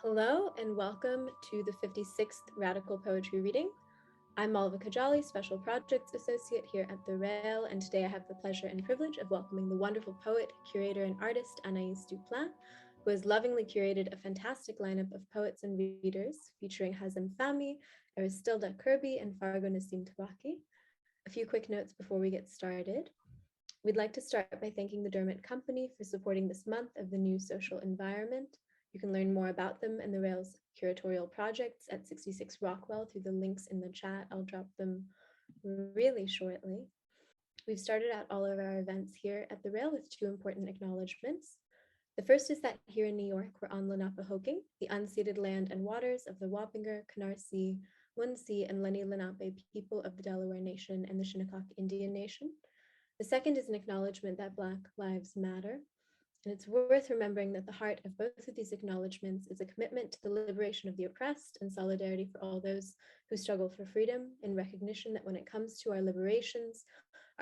Hello and welcome to the 56th Radical Poetry Reading. I'm Malva Kajali, Special Projects Associate here at The Rail, and today I have the pleasure and privilege of welcoming the wonderful poet, curator, and artist Anaïs Duplan, who has lovingly curated a fantastic lineup of poets and readers featuring Hazem Fahmy, Aristilde Kirby, and Fargo Nissim Tbakhi. A few quick notes before we get started. We'd like to start by thanking the Dermot Company for supporting this month of the new social environment. You can learn more about them and the Rail's curatorial projects at 66 Rockwell through the links in the chat. I'll drop them really shortly. We've started out all of our events here at the Rail with two important acknowledgements. The first is that here in New York, we're on Lenapehoking, the unceded land and waters of the Wappinger, Canarsie, Munsee, and Lenni Lenape people of the Delaware Nation and the Shinnecock Indian Nation. The second is an acknowledgement that Black Lives Matter, and it's worth remembering that the heart of both of these acknowledgements is a commitment to the liberation of the oppressed and solidarity for all those who struggle for freedom, in recognition that when it comes to our liberations,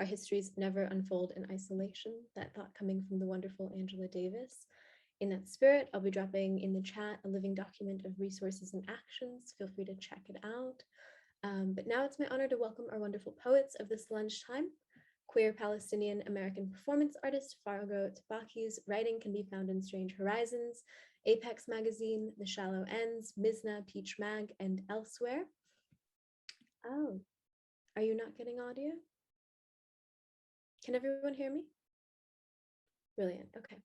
our histories never unfold in isolation. That thought coming from the wonderful Angela Davis. In that spirit, I'll be dropping in the chat a living document of resources and actions. Feel free to check it out. But now it's my honor to welcome our wonderful poets of this lunchtime. Queer Palestinian American performance artist Fargo Nissim writing can be found in Strange Horizons, Apex Magazine, The Shallow Ends, Mizna, Peach Mag, and elsewhere. Oh, are you not getting audio? Can everyone hear me? Brilliant, okay.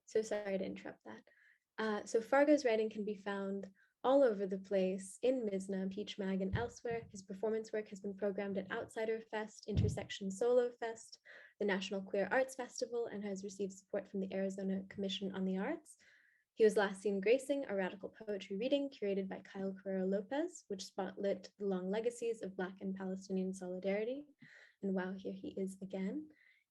So sorry to interrupt that. So Fargo's writing can be found all over the place in Mizna, Peach Mag, and elsewhere. His performance work has been programmed at Outsider Fest, Intersection Solo Fest, the National Queer Arts Festival, and has received support from the Arizona Commission on the Arts. He was last seen gracing a radical poetry reading curated by Kyle Carrero Lopez, which spotlit the long legacies of Black and Palestinian solidarity. And wow, here he is again.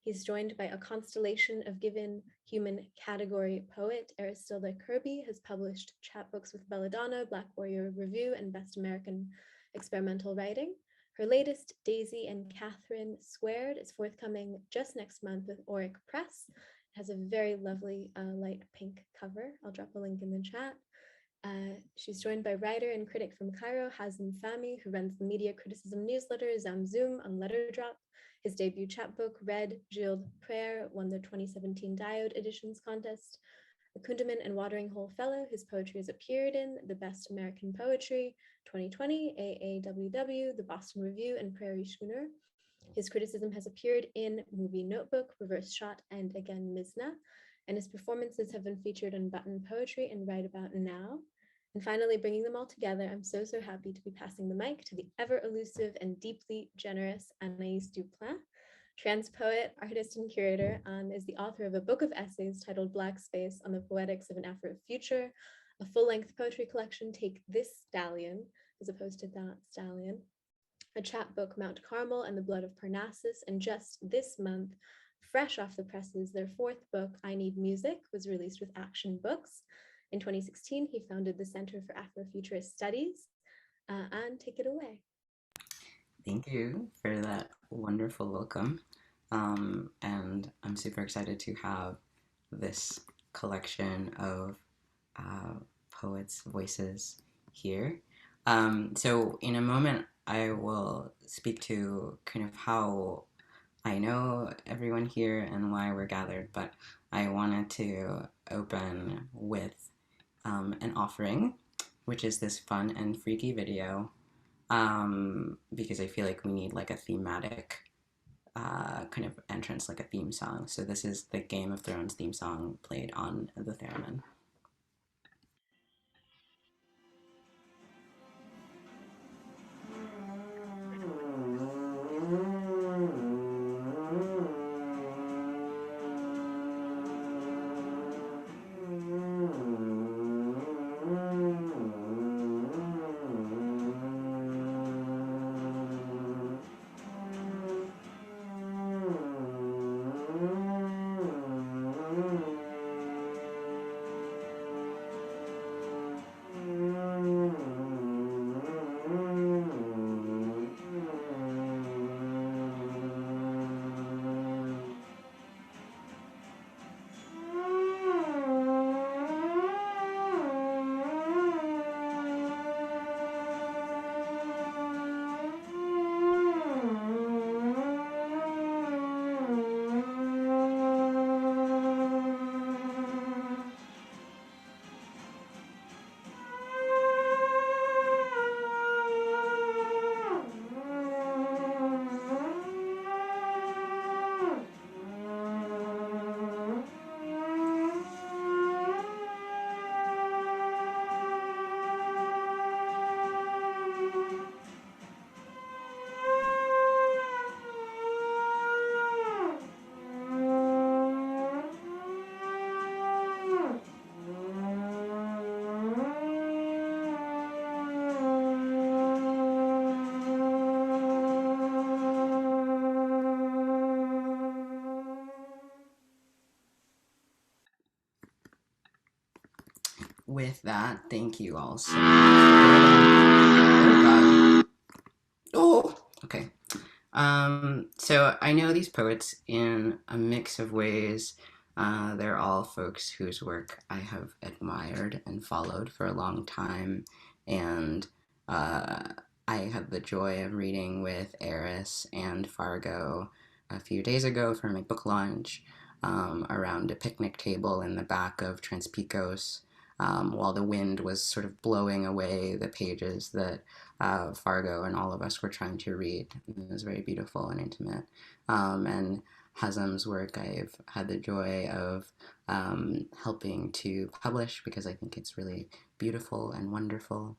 He's joined by a constellation of given human category poet. Aristilde Kirby has published chapbooks with Belladonna, Black Warrior Review, and Best American Experimental Writing. Her latest, Daisy and Catherine Squared, is forthcoming just next month with Auric Press. It has a very lovely light pink cover. I'll drop a link in the chat. She's joined by writer and critic from Cairo, Hazem Fahmy, who runs the media criticism newsletter Zam Zoum on Letterdrop. His debut chapbook, Red, Jild, Prayer, won the 2017 Diode Editions Contest. A Kundiman and Watering Hole Fellow, his poetry has appeared in The Best American Poetry, 2020, AAWW, The Boston Review, and Prairie Schooner. His criticism has appeared in Mubi Notebook, Reverse Shot, and again Mizna, and his performances have been featured in Button Poetry and Right About Now. And finally, bringing them all together, I'm so happy to be passing the mic to the ever-elusive and deeply generous Anaïs Duplan, trans poet, artist, and curator, and is the author of a book of essays titled Blackspace on the Poetics of an Afrofuture, a full-length poetry collection, Take This Stallion, as opposed to That Stallion, a chapbook, Mount Carmel and the Blood of Parnassus, and just this month, fresh off the presses, their fourth book, I Need Music, was released with Action Books. In 2016, he founded the Center for Afrofuturist Studies. And take it away. Thank you for that wonderful welcome. And I'm super excited to have this collection of poets' voices here. So in a moment, I will speak to kind of how I know everyone here and why we're gathered, but I wanted to open with an offering, which is this fun and freaky video, because I feel like we need like a thematic kind of entrance, like a theme song. So this is the Game of Thrones theme song played on the theremin. with that, thank you all so much. Oh, okay. So I know these poets in a mix of ways. They're all folks whose work I have admired and followed for a long time, and I had the joy of reading with Eris and Fargo a few days ago for my book launch, around a picnic table in the back of Transpicos, while the wind was sort of blowing away the pages that Fargo and all of us were trying to read. It was very beautiful and intimate. And Hazem's work I've had the joy of helping to publish because I think it's really beautiful and wonderful.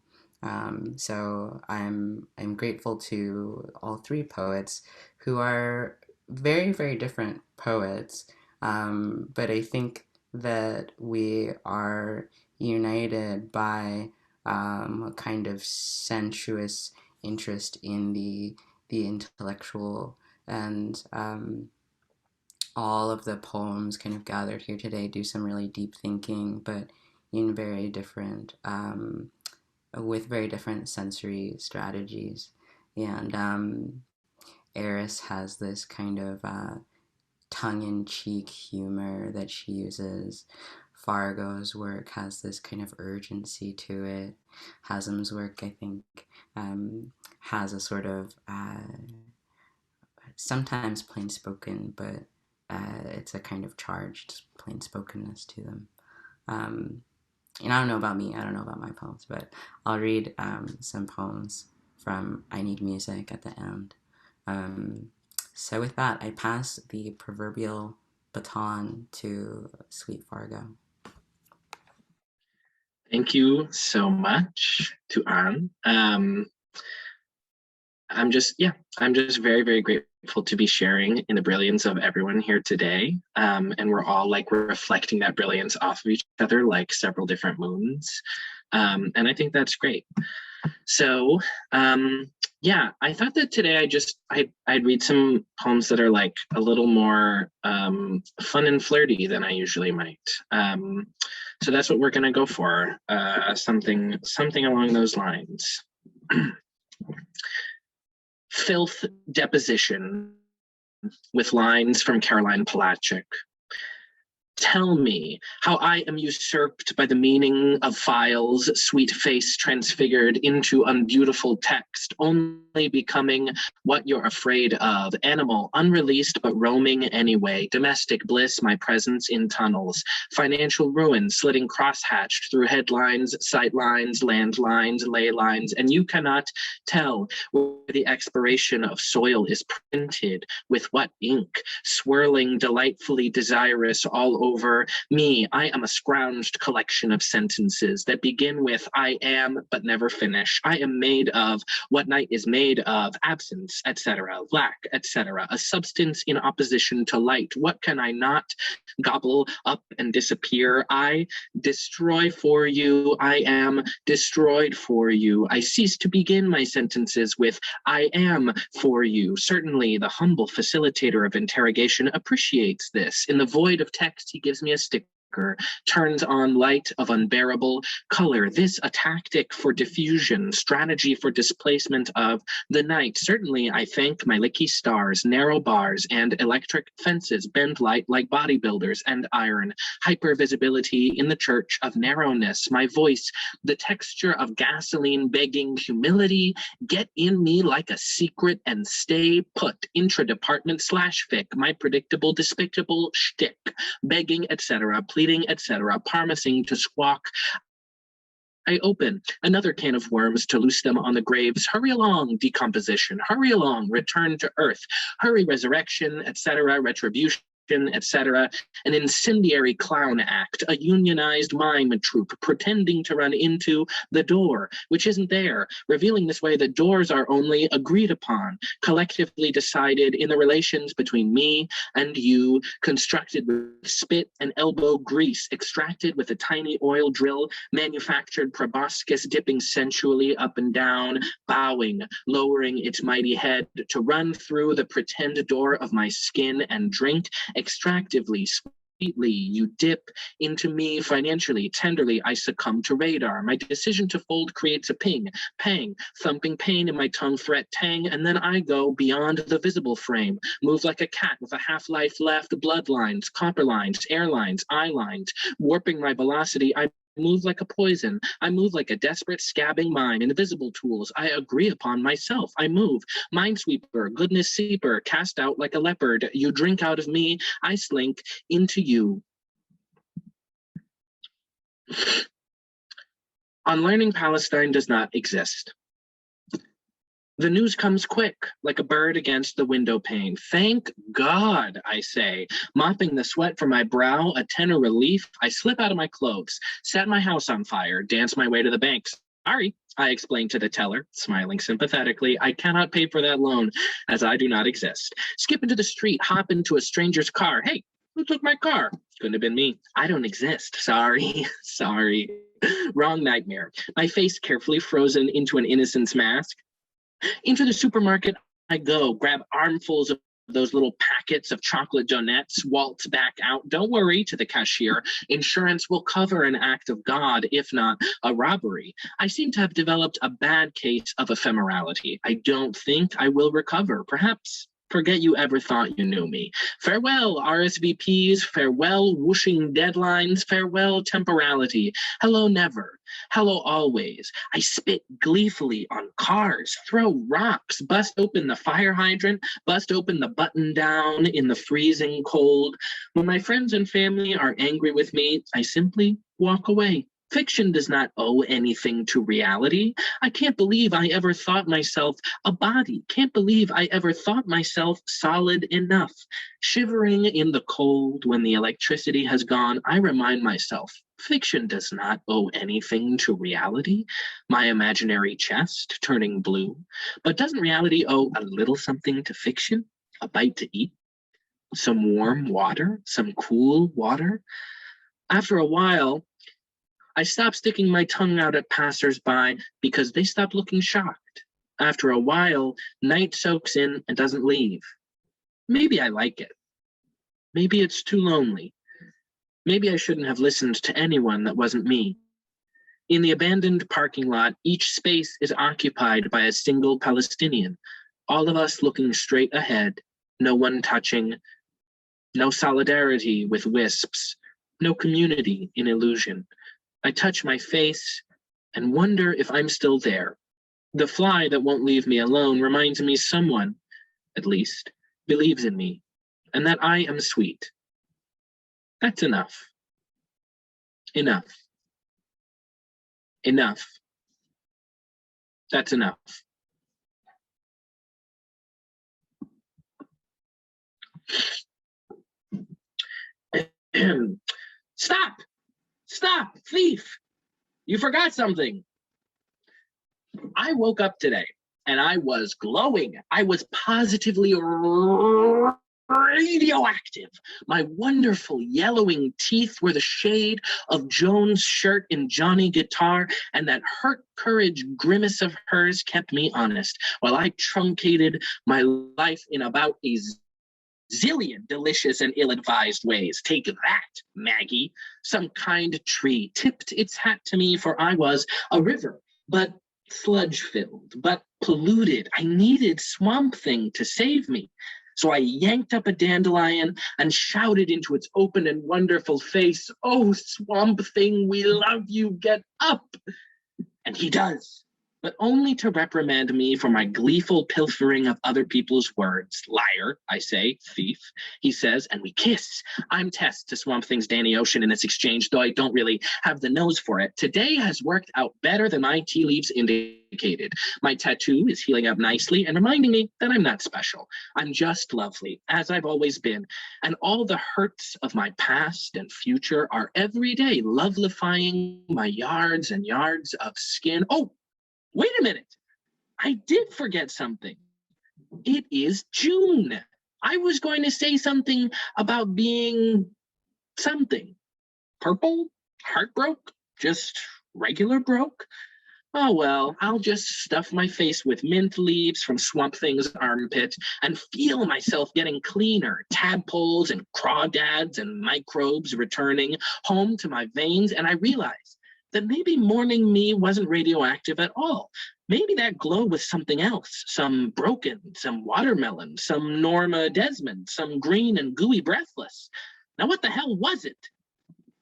So I'm grateful to all three poets who are very, very different poets, but I think that we are united by a kind of sensuous interest in the intellectual, and all of the poems kind of gathered here today do some really deep thinking, but in very different with very different sensory strategies. And Eris has this kind of tongue-in-cheek humor that she uses. Fargo's work has this kind of urgency to it. Hazem's work, I think, has a sort of sometimes plain spoken, but it's a kind of charged plain spokenness to them. And I don't know about me, I don't know about my poems, but I'll read some poems from I Need Music at the end. So with that, I pass the proverbial baton to sweet Fargo. Thank you so much to Anne. I'm just very, very grateful to be sharing in the brilliance of everyone here today. And we're all like reflecting that brilliance off of each other like several different moons. And I think that's great. So, I thought that today I'd read some poems that are like a little more fun and flirty than I usually might. So that's what we're gonna go for, something along those lines. Filth Deposition, with lines from Caroline Palacic. Tell me how I am usurped by the meaning of files, sweet face transfigured into unbeautiful text, only becoming what you're afraid of. Animal, unreleased but roaming anyway. Domestic bliss, my presence in tunnels. Financial ruin, slitting crosshatched through headlines, sightlines, landlines, ley lines, and you cannot tell where the expiration of soil is printed, with what ink, swirling delightfully desirous all over me. I am a scrounged collection of sentences that begin with I am but never finish. I am made of what night is made of, absence, etc., lack, etc., a substance in opposition to light. What can I not gobble up and disappear? I destroy for you. I am destroyed for you. I cease to begin my sentences with I am for you. Certainly the humble facilitator of interrogation appreciates this. In the void of text, he gives me a sticker, turns on light of unbearable color. This a tactic for diffusion, strategy for displacement of the night. Certainly I thank my licky stars, narrow bars and electric fences, bend light like bodybuilders and iron, hypervisibility in the church of narrowness. My voice, the texture of gasoline begging humility, get in me like a secret and stay put. Intra-department slash fic, my predictable, despicable shtick, begging, etc., pleading, etc., promising to squawk. I open another can of worms to loose them on the graves. Hurry along, decomposition. Hurry along, return to earth. Hurry, resurrection, etc., retribution, etc., an incendiary clown act, a unionized mime troupe pretending to run into the door, which isn't there, revealing this way that doors are only agreed upon, collectively decided in the relations between me and you, constructed with spit and elbow grease, extracted with a tiny oil drill, manufactured proboscis dipping sensually up and down, bowing, lowering its mighty head to run through the pretend door of my skin and drink, extractively, You dip into me financially, tenderly, I succumb to radar. My decision to fold creates a ping, pang, thumping pain in my tongue, threat, tang, and then I go beyond the visible frame, move like a cat with a half-life left, bloodlines, copper lines, airlines, eye lines, warping my velocity. I move like a poison. I move like a desperate scabbing mine. Invisible tools I agree upon myself. I move. Minesweeper, goodness seeper, cast out like a leopard. You drink out of me, I slink into you. Unlearning Palestine does not exist. The news comes quick, like a bird against the window pane. Thank God, I say, mopping the sweat from my brow, a tenor relief. I slip out of my clothes, set my house on fire, dance my way to the bank. Sorry, I explain to the teller, smiling sympathetically, I cannot pay for that loan, as I do not exist. Skip into the street, hop into a stranger's car. Hey, who took my car? Couldn't have been me. I don't exist. Sorry, sorry. Wrong nightmare. My face carefully frozen into an innocent's mask. Into the supermarket I go, grab armfuls of those little packets of chocolate donuts, waltz back out. Don't worry, to the cashier. Insurance will cover an act of God, if not a robbery. I seem to have developed a bad case of ephemerality. I don't think I will recover. Perhaps forget you ever thought you knew me. Farewell, RSVPs. Farewell, whooshing deadlines. Farewell, temporality. Hello, never. Hello, always. I spit gleefully on cars, throw rocks, bust open the fire hydrant, bust open the button down in the freezing cold. When my friends and family are angry with me, I simply walk away. Fiction does not owe anything to reality. I can't believe I ever thought myself a body. Can't believe I ever thought myself solid enough. Shivering in the cold when the electricity has gone, I remind myself, fiction does not owe anything to reality. My imaginary chest turning blue. But doesn't reality owe a little something to fiction? A bite to eat? Some warm water? Some cool water? After a while, I stopped sticking my tongue out at passersby because they stopped looking shocked. After a while, night soaks in and doesn't leave. Maybe I like it. Maybe it's too lonely. Maybe I shouldn't have listened to anyone that wasn't me. In the abandoned parking lot, each space is occupied by a single Palestinian, all of us looking straight ahead, no one touching, no solidarity with wisps, no community in illusion. I touch my face and wonder if I'm still there. The fly that won't leave me alone reminds me someone, at least, believes in me, and that I am sweet. That's enough. Enough. Enough. That's enough. Stop! Stop, thief! You forgot something. I woke up today and I was glowing. I was positively radioactive. My wonderful yellowing teeth were the shade of Joan's shirt in Johnny Guitar, and that hurt courage grimace of hers kept me honest while I truncated my life in about a zillion delicious and ill-advised ways. Take that, Maggie. Some kind tree tipped its hat to me, for I was a river, but sludge-filled, but polluted. I needed Swamp Thing to save me. So I yanked up a dandelion and shouted into its open and wonderful face, "Oh, Swamp Thing, we love you, get up!" And he does, but only to reprimand me for my gleeful pilfering of other people's words. Liar, I say, thief, he says, and we kiss. I'm Tess to Swamp Thing's Danny Ocean in this exchange, though I don't really have the nose for it. Today has worked out better than my tea leaves indicated. My tattoo is healing up nicely and reminding me that I'm not special. I'm just lovely, as I've always been, and all the hurts of my past and future are every day lovelifying my yards and yards of skin. Oh, wait a minute. I did forget something. It is June. I was going to say something about being something. Purple? Heartbroke? Just regular broke? Oh well, I'll just stuff my face with mint leaves from Swamp Thing's armpit and feel myself getting cleaner, tadpoles and crawdads and microbes returning home to my veins, and I realized that maybe morning me wasn't radioactive at all. Maybe that glow was something else, some broken, some watermelon, some Norma Desmond, some green and gooey breathless. Now what the hell was it?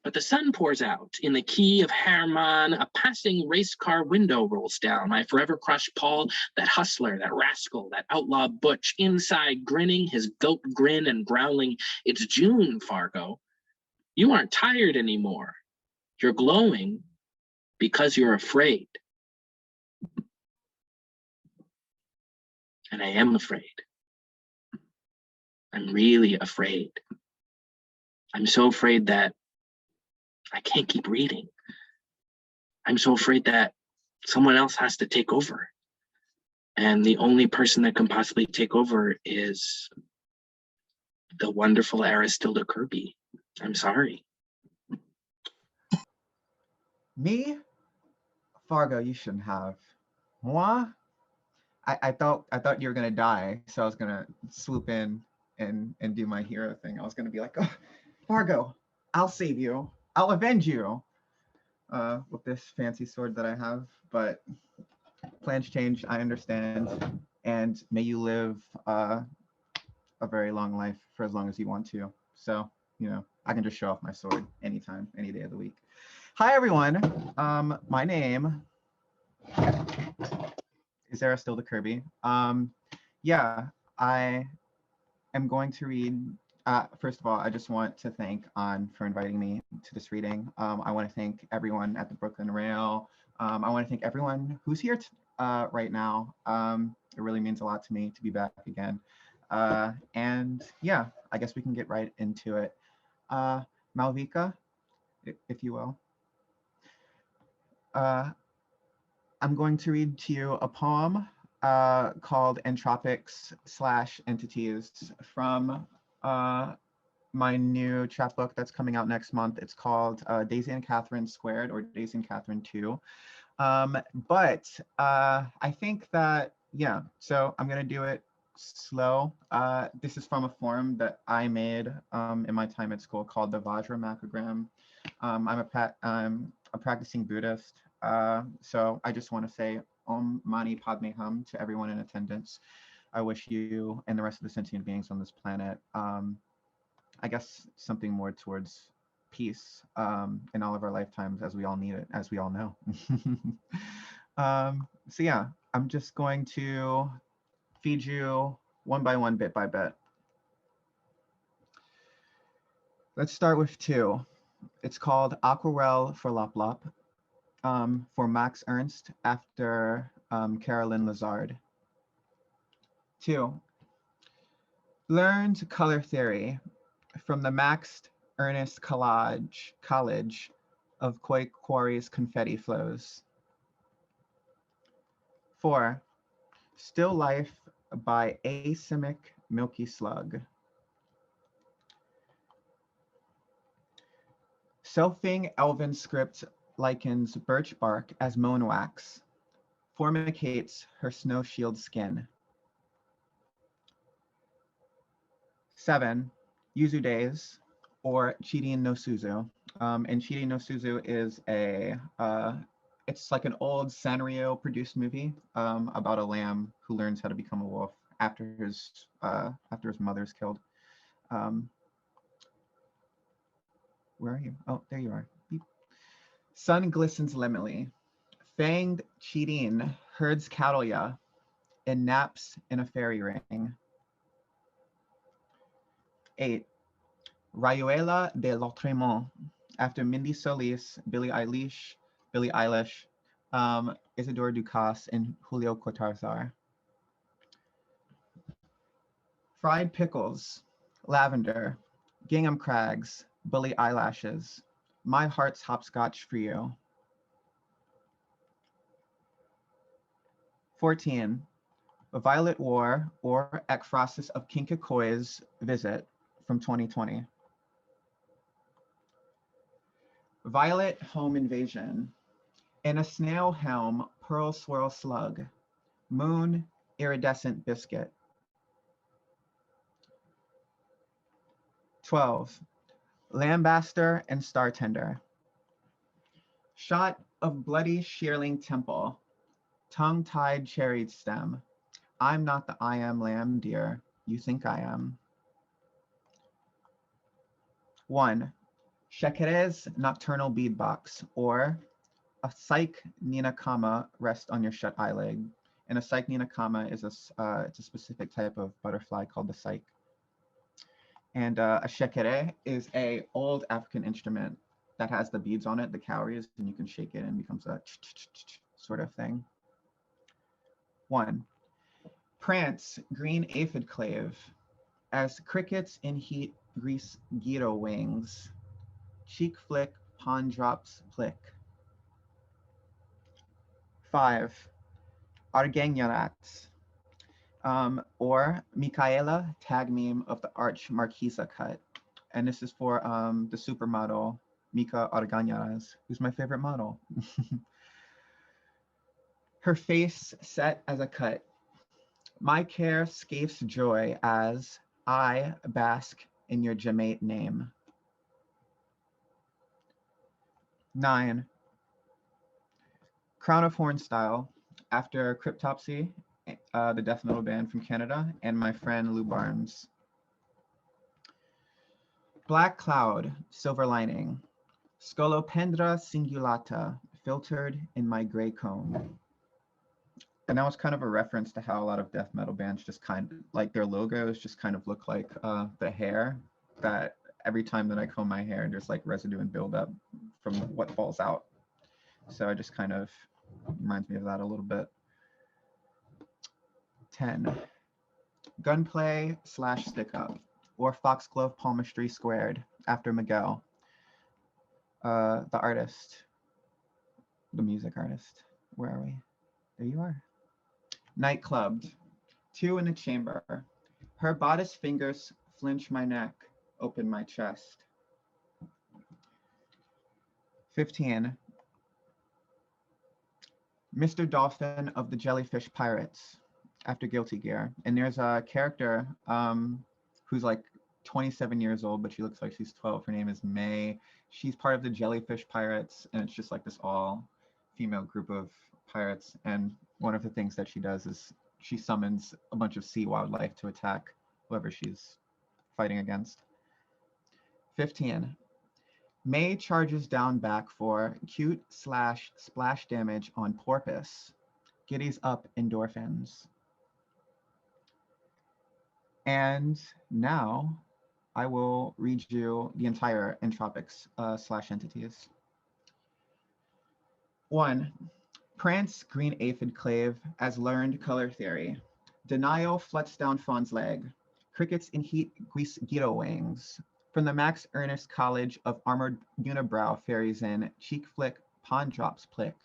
But the sun pours out. In the key of Hermann, a passing race car window rolls down. My forever crush Paul, that hustler, that rascal, that outlaw Butch, inside grinning, his goat grin and growling, "It's June, Fargo. You aren't tired anymore. You're glowing because you're afraid." And I am afraid. I'm really afraid. I'm so afraid that I can't keep reading. I'm so afraid that someone else has to take over. And the only person that can possibly take over is the wonderful Aristilde Kirby. I'm sorry. Me? Fargo, you shouldn't have. Moi? I thought you were gonna die, so I was gonna swoop in and do my hero thing. I was gonna be like, oh, Fargo, I'll save you. I'll avenge you. With this fancy sword that I have, but plans change, I understand. And may you live a very long life for as long as you want to. So, you know, I can just show off my sword anytime, any day of the week. Hi, everyone. My name is Aristilde Kirby. Yeah, I am going to read. First of all, I just want to thank An for inviting me to this reading. I want to thank everyone at the Brooklyn Rail. I want to thank everyone who's here right now. It really means a lot to me to be back again. And yeah, I guess we can get right into it. Malvika, if you will. I'm going to read to you a poem called Entropics/Entities from my new chapbook that's coming out next month. It's called Daisy and Catherine Squared, or Daisy and Catherine 2. But I think that, yeah, so I'm going to do it slow. This is from a form that I made in my time at school called the Vajra Macrogram. I'm a practicing Buddhist. So I just want to say Om Mani Padme Hum to everyone in attendance. I wish you and the rest of the sentient beings on this planet, I guess, something more towards peace in all of our lifetimes, as we all need it, as we all know. So yeah, I'm just going to feed you one by one, bit by bit. Let's start with 2. It's called Aquarelle for Lop Lop, for Max Ernst after Carolyn Lazard. 2. Learned color theory from the Max Ernst College of Koi Quarry's confetti flows. 4. Still Life by Asimic Milky Slug. Selfing Elven script likens birch bark as mown wax, formicates her snow shield skin. 7. Yuzu Days, or Chiri no Suzu. And Chiri no Suzu is it's like an old Sanrio produced movie about a lamb who learns how to become a wolf after his mother's killed. Where are you? Oh, there you are. Beep. Sun glistens limitly. Fanged Chirin herds cattle and naps in a fairy ring. 8. Rayuela de l'Autremont, after Mindy Solis, Billie Eilish, Isidore Ducasse, and Julio Cortázar. Fried Pickles, Lavender, Gingham Crags, Billie Eyelashes, My Heart's Hopscotch for You. 14. Violet War, or Ekphrasis of Kinkakoy's Visit, from 2020. Violet Home Invasion. In a snail helm pearl swirl slug. Moon, iridescent biscuit. 12. Lambaster and star tender. Shot of bloody shearling temple. Tongue-tied cherry stem. I'm not the I am lamb, dear. You think I am. 1. Shekerez nocturnal beadbox, or a psych ninakama rest on your shut eyelid. And a psych ninakama is it's a specific type of butterfly called the psych. And a shekere is a old African instrument that has the beads on it, the cowries, and you can shake it and it becomes a sort of thing. 1. Prance green aphid clave, as crickets in heat grease gyro wings. Cheek flick, pawn drops plick. 5. Argeniarats, or Michaela tag meme of the Arch Marquesa cut. And this is for the supermodel Mika Argañaras, who's my favorite model. Her face set as a cut. My care scapes joy as I bask in your Jamaic name. 9. Crown of Horn style, after Cryptopsy, the death metal band from Canada, and my friend Lou Barnes. Black cloud, silver lining. Scolopendra cingulata, filtered in my gray comb. And that was kind of a reference to how a lot of death metal bands just kind of, like their logos just kind of look like the hair, that every time that I comb my hair, there's like residue and buildup from what falls out. So it just kind of reminds me of that a little bit. 10. Gunplay / stick up, or foxglove palmistry squared, after Miguel, the artist, the music artist. Where are we? There you are. Nightclubbed, 2 in a chamber. Her bodice fingers flinch my neck, open my chest. 15. Mr. Dolphin of the Jellyfish Pirates, after Guilty Gear. And there's a character who's like 27 years old, but she looks like she's 12. Her name is May. She's part of the Jellyfish Pirates, and it's just like this all-female group of pirates. And one of the things that she does is she summons a bunch of sea wildlife to attack whoever she's fighting against. 15. May charges down back for cute / splash damage on porpoise. Giddies up endorphins. And now I will read you the entire entropics / entities. 1. Prance green aphid clave as learned color theory. Denial fluts down fawn's leg. Crickets in heat grease gyro wings. From the Max Ernst College of Armored Unibrow fairies in cheek flick, pawn drops plick.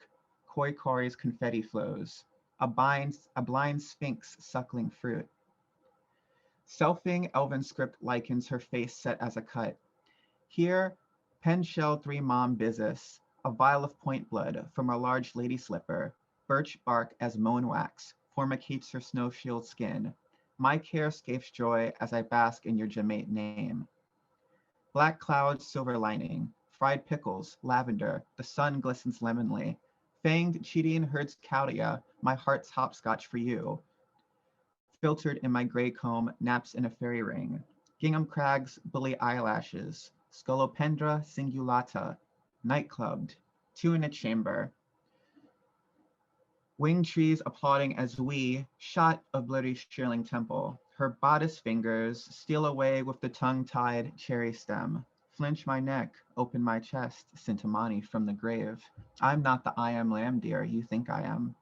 Koi Kori's confetti flows. A blind sphinx suckling fruit. Selfing elven script likens her face set as a cut. Here, pen shell 3 mom business. A vial of point blood from a large lady slipper. Birch bark as moan wax formicates her snow shield skin. My care scapes joy as I bask in your Jamaic name. Black clouds, silver lining. Fried pickles, lavender. The sun glistens lemonly. Fanged cheating herds caudia. My heart's hopscotch for you. Filtered in my gray comb, naps in a fairy ring. Gingham crags, bully eyelashes. Scolopendra cingulata. Nightclubbed, 2 in a chamber. Winged trees applauding as we, shot of bloody shearling temple. Her bodice fingers steal away with the tongue-tied cherry stem. Flinch my neck, open my chest, Sintamani from the grave. I'm not the I am lamb, dear, you think I am.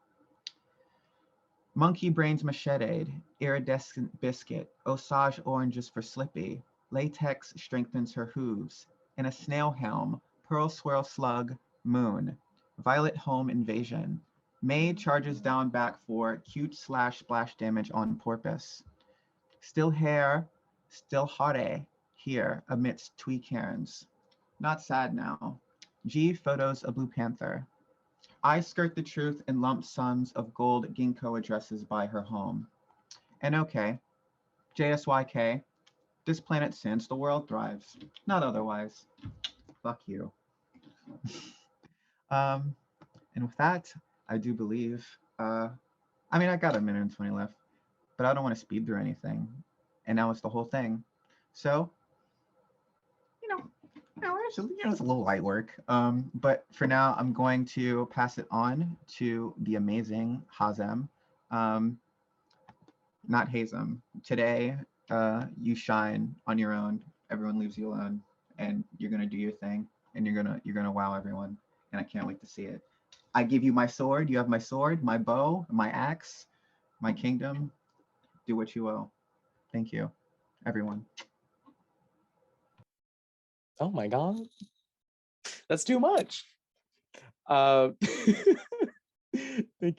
Monkey brains machete'd, iridescent biscuit, Osage oranges for Slippy. Latex strengthens her hooves. In a snail helm, pearl swirl slug, moon. Violet home invasion. May charges down back for cute / splash damage on porpoise. Still hair, still hare, here amidst twee cairns. Not sad now. G photos a blue panther. I skirt the truth in lump sums of gold ginkgo addresses by her home. And okay, JSYK, this planet sins, the world thrives, not otherwise. Fuck you. And with that, I do believe, I mean, I got a minute and 20 left, but I don't want to speed through anything. And now it's the whole thing. So, it's a little light work. But for now, I'm going to pass it on to the amazing Hazem. Not Hazem. Today, you shine on your own. Everyone leaves you alone, and you're gonna do your thing, and you're gonna wow everyone. And I can't wait to see it. I give you my sword. You have my sword, my bow, my axe, my kingdom. Do what you will. Thank you, everyone. Oh my God, that's too much. Thank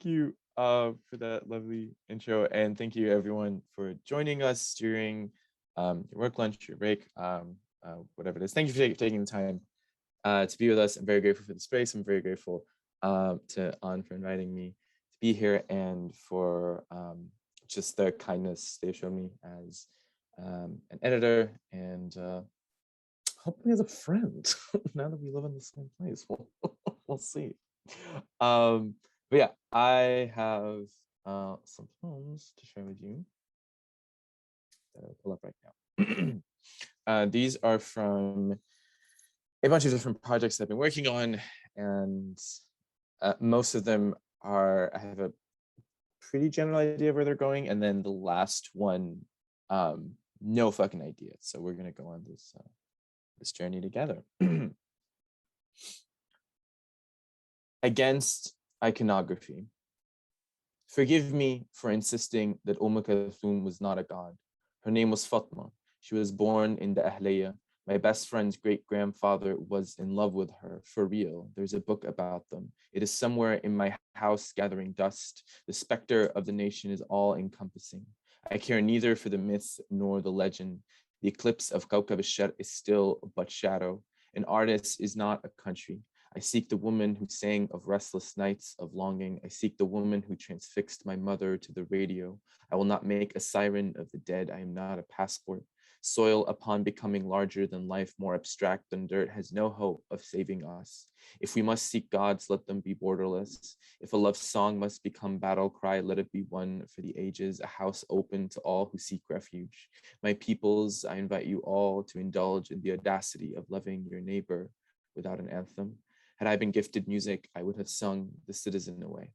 you for that lovely intro, and thank you everyone for joining us during your work lunch, your break, whatever it is. Thank you for taking the time to be with us. I'm very grateful for the space. I'm very grateful to An for inviting me to be here, and for just the kindness they showed me as an editor, and hopefully as a friend. Now that we live in the same place, we'll see. But yeah, I have some poems to share with you that I'll pull up right now. These are from a bunch of different projects I've been working on, and most of them are, I have a pretty general idea of where they're going, and then the last one, no fucking idea. So we're gonna go on this journey together. Against iconography. Forgive me for insisting that Kulthum was not a god. Her name was Fatma. She was born in the Ahliya. My best friend's great-grandfather was in love with her, for real. There's a book about them. It is somewhere in my house gathering dust. The specter of the nation is all-encompassing. I care neither for the myth nor the legend. The eclipse of Kawkab al-Shar is still but shadow. An artist is not a country. I seek the woman who sang of restless nights of longing. I seek the woman who transfixed my mother to the radio. I will not make a siren of the dead. I am not a passport. Soil, upon becoming larger than life, more abstract than dirt, has no hope of saving us. If we must seek gods, let them be borderless. If a love song must become battle cry, let it be one for the ages, a house open to all who seek refuge. My peoples, I invite you all to indulge in the audacity of loving your neighbor without an anthem. Had I been gifted music, I would have sung the citizen away.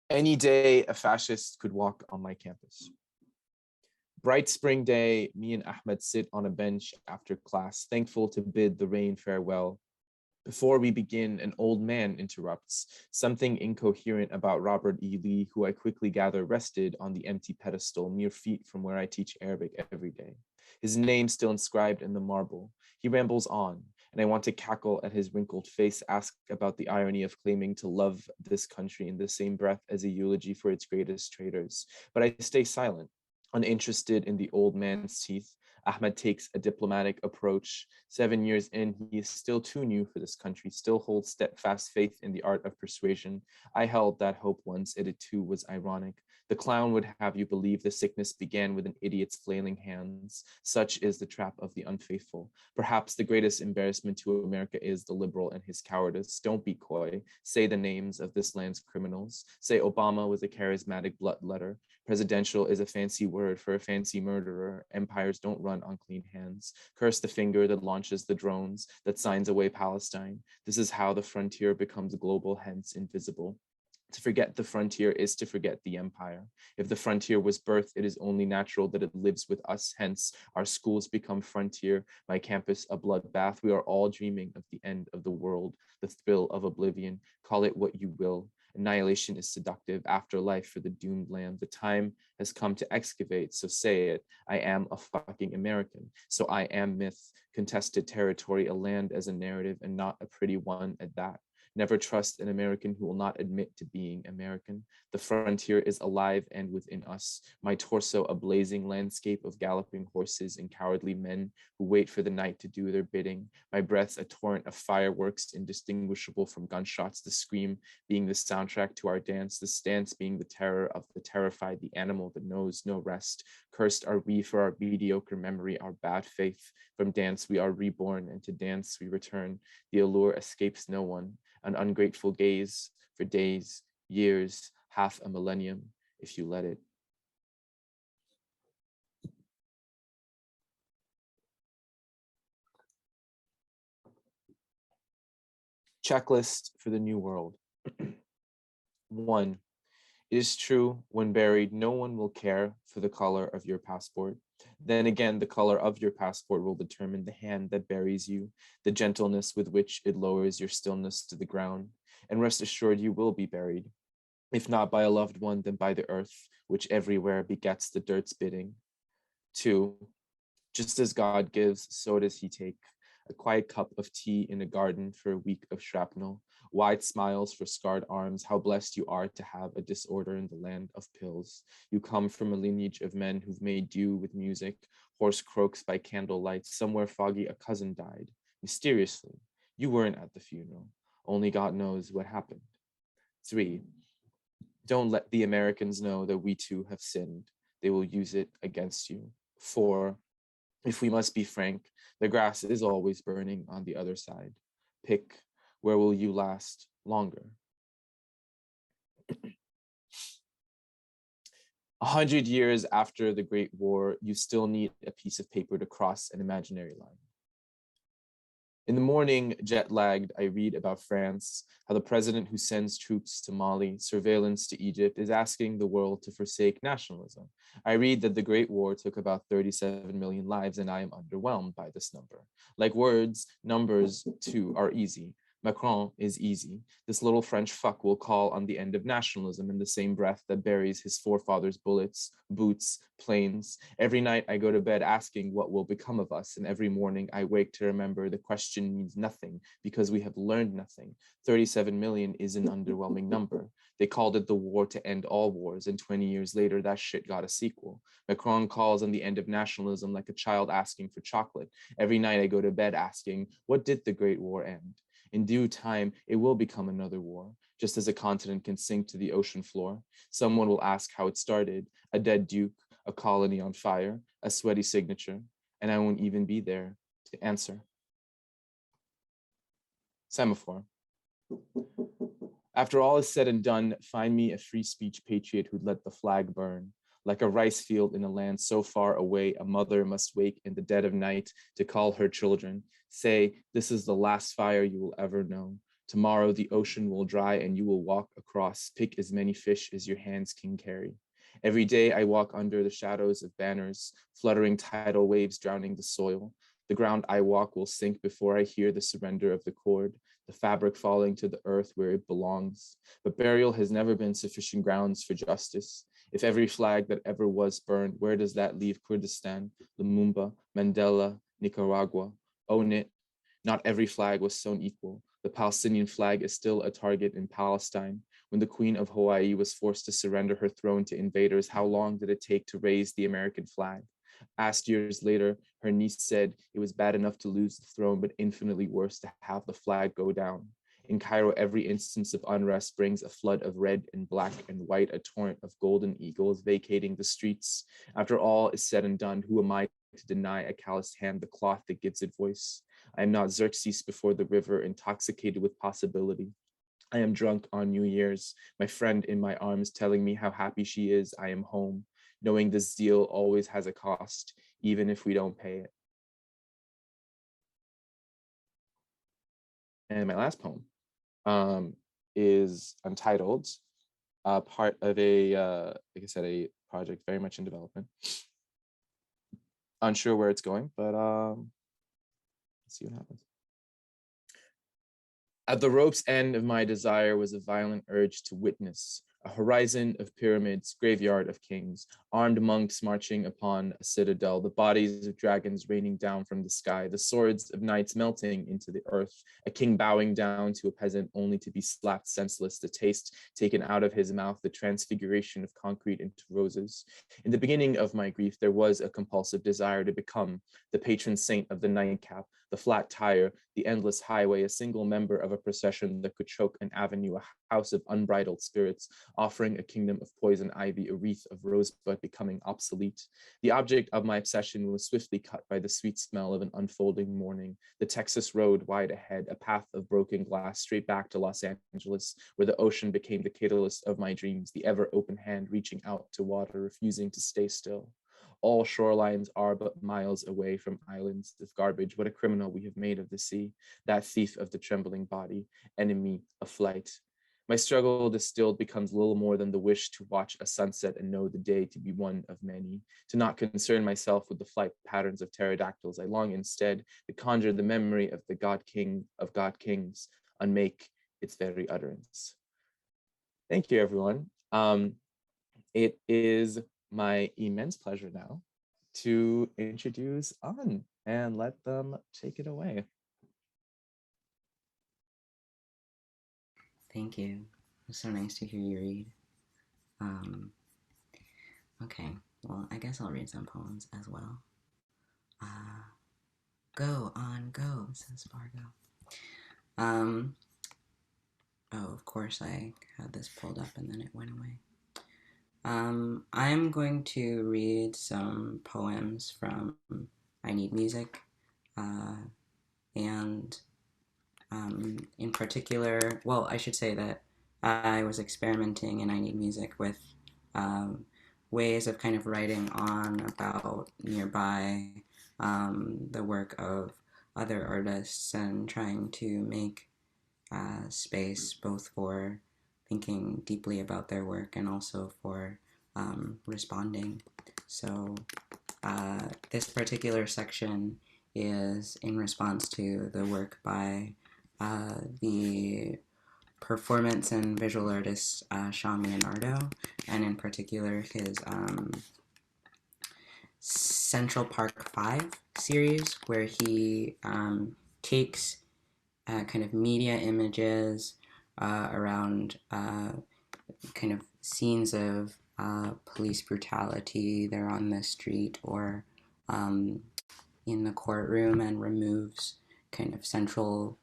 Any day a fascist could walk on my campus. Bright spring day, me and Ahmed sit on a bench after class, thankful to bid the rain farewell. Before we begin, an old man interrupts, something incoherent about Robert E. Lee, who I quickly gather rested on the empty pedestal mere feet from where I teach Arabic every day. His name still inscribed in the marble. He rambles on, and I want to cackle at his wrinkled face, ask about the irony of claiming to love this country in the same breath as a eulogy for its greatest traitors. But I stay silent, uninterested in the old man's teeth. Ahmed takes a diplomatic approach. 7 years in, he is still too new for this country, still holds steadfast faith in the art of persuasion. I held that hope once, it too was ironic. The clown would have you believe the sickness began with an idiot's flailing hands. Such is the trap of the unfaithful. Perhaps the greatest embarrassment to America is the liberal and his cowardice. Don't be coy. Say the names of this land's criminals. Say Obama was a charismatic bloodletter. Presidential is a fancy word for a fancy murderer. Empires don't run on clean hands. Curse the finger that launches the drones, that signs away Palestine. This is how the frontier becomes global, hence invisible. To forget the frontier is to forget the empire. If the frontier was birth, it is only natural that it lives with us. Hence, our schools become frontier, my campus a bloodbath. We are all dreaming of the end of the world, the thrill of oblivion. Call it what you will. Annihilation is seductive, afterlife for the doomed lamb. The time has come to excavate, so say it. I am a fucking American, so I am myth, contested territory, a land as a narrative, and not a pretty one at that. Never trust an American who will not admit to being American. The frontier is alive and within us. My torso a blazing landscape of galloping horses and cowardly men who wait for the night to do their bidding. My breath a torrent of fireworks indistinguishable from gunshots, the scream being the soundtrack to our dance, the stance being the terror of the terrified, the animal that knows no rest. Cursed are we for our mediocre memory, our bad faith. From dance we are reborn, and to dance we return. The allure escapes no one, an ungrateful gaze for days, years, half a millennium, if you let it. Checklist for the new world. 1. It is true, when buried, no one will care for the color of your passport. Then again, the color of your passport will determine the hand that buries you, the gentleness with which it lowers your stillness to the ground. And rest assured, you will be buried. If not by a loved one, then by the earth, which everywhere begets the dirt's bidding. 2. Just as God gives, so does he take. A quiet cup of tea in a garden for a week of shrapnel. Wide smiles for scarred arms. How blessed you are to have a disorder in the land of pills. You come from a lineage of men who've made do with music. Hoarse croaks by candlelight. Somewhere foggy, a cousin died. Mysteriously. You weren't at the funeral. Only God knows what happened. 3. Don't let the Americans know that we too have sinned. They will use it against you. 4. If we must be frank, the grass is always burning on the other side. Pick, where will you last longer? 100 years after the Great War, you still need a piece of paper to cross an imaginary line. In the morning, jet-lagged, I read about France, how the president who sends troops to Mali, surveillance to Egypt, is asking the world to forsake nationalism. I read that the Great War took about 37 million lives, and I am underwhelmed by this number. Like words, numbers too are easy. Macron is easy. This little French fuck will call on the end of nationalism in the same breath that buries his forefathers' bullets, boots, planes. Every night I go to bed asking what will become of us, and every morning I wake to remember the question means nothing because we have learned nothing. 37 million is an underwhelming number. They called it the war to end all wars, and 20 years later, that shit got a sequel. Macron calls on the end of nationalism like a child asking for chocolate. Every night I go to bed asking, what did the Great War end? In due time, it will become another war, just as a continent can sink to the ocean floor. Someone will ask how it started, a dead duke, a colony on fire, a sweaty signature, and I won't even be there to answer. Semaphore. After all is said and done, find me a free speech patriot who'd let the flag burn. Like a rice field in a land so far away, a mother must wake in the dead of night to call her children. Say, this is the last fire you will ever know. Tomorrow the ocean will dry and you will walk across. Pick as many fish as your hands can carry. Every day I walk under the shadows of banners, fluttering tidal waves drowning the soil. The ground I walk will sink before I hear the surrender of the cord, the fabric falling to the earth where it belongs. But burial has never been sufficient grounds for justice. If every flag that ever was burned, where does that leave Kurdistan, Lumumba, Mandela, Nicaragua? Own it. Not every flag was sewn equal. The Palestinian flag is still a target in Palestine. When the Queen of Hawaii was forced to surrender her throne to invaders, how long did it take to raise the American flag? Asked years later, her niece said it was bad enough to lose the throne, but infinitely worse to have the flag go down. In Cairo, every instance of unrest brings a flood of red and black and white, a torrent of golden eagles vacating the streets. After all is said and done, who am I to deny a calloused hand the cloth that gives it voice? I am not Xerxes before the river, intoxicated with possibility. I am drunk on New Year's, my friend in my arms telling me how happy she is. I am home, knowing this zeal always has a cost, even if we don't pay it. And my last poem is untitled, part of a, like I said, a project very much in development. Unsure where it's going, but let's see what happens. At the rope's end of my desire was a violent urge to witness, A horizon of pyramids, graveyard of kings, armed monks marching upon a citadel, the bodies of dragons raining down from the sky, the swords of knights melting into the earth, a king bowing down to a peasant only to be slapped senseless, the taste taken out of his mouth, the transfiguration of concrete into roses. In the beginning of my grief, there was a compulsive desire to become the patron saint of the nightcap, the flat tire, the endless highway, a single member of a procession that could choke an avenue, a house of unbridled spirits, offering a kingdom of poison ivy, a wreath of rosebud becoming obsolete. The object of my obsession was swiftly cut by the sweet smell of an unfolding morning, the Texas road wide ahead, a path of broken glass straight back to Los Angeles, where the ocean became the catalyst of my dreams, the ever open hand reaching out to water, refusing to stay still. All shorelines are but miles away from islands of garbage. What a criminal we have made of the sea, that thief of the trembling body, enemy of flight. My struggle distilled becomes little more than the wish to watch a sunset and know the day to be one of many, to not concern myself with the flight patterns of pterodactyls. I long instead to conjure the memory of the God King of God Kings, unmake its very utterance. Thank you, everyone. It is my immense pleasure now to introduce An and let them take it away. Thank you. It's so nice to hear you read. Okay, well, I guess I'll read some poems as well. Go on, go, says Fargo. Oh, of course I had this pulled up and then it went away. I'm going to read some poems from I Need Music, and in particular, well, I should say that I was experimenting in I Need Music with ways of kind of writing on about nearby the work of other artists and trying to make space both for thinking deeply about their work and also for responding. So this particular section is in response to the work by the performance and visual artist Sean Leonardo, and in particular his Central Park 5 series, where he takes kind of media images around kind of scenes of police brutality, either on the street or in the courtroom, and removes kind of central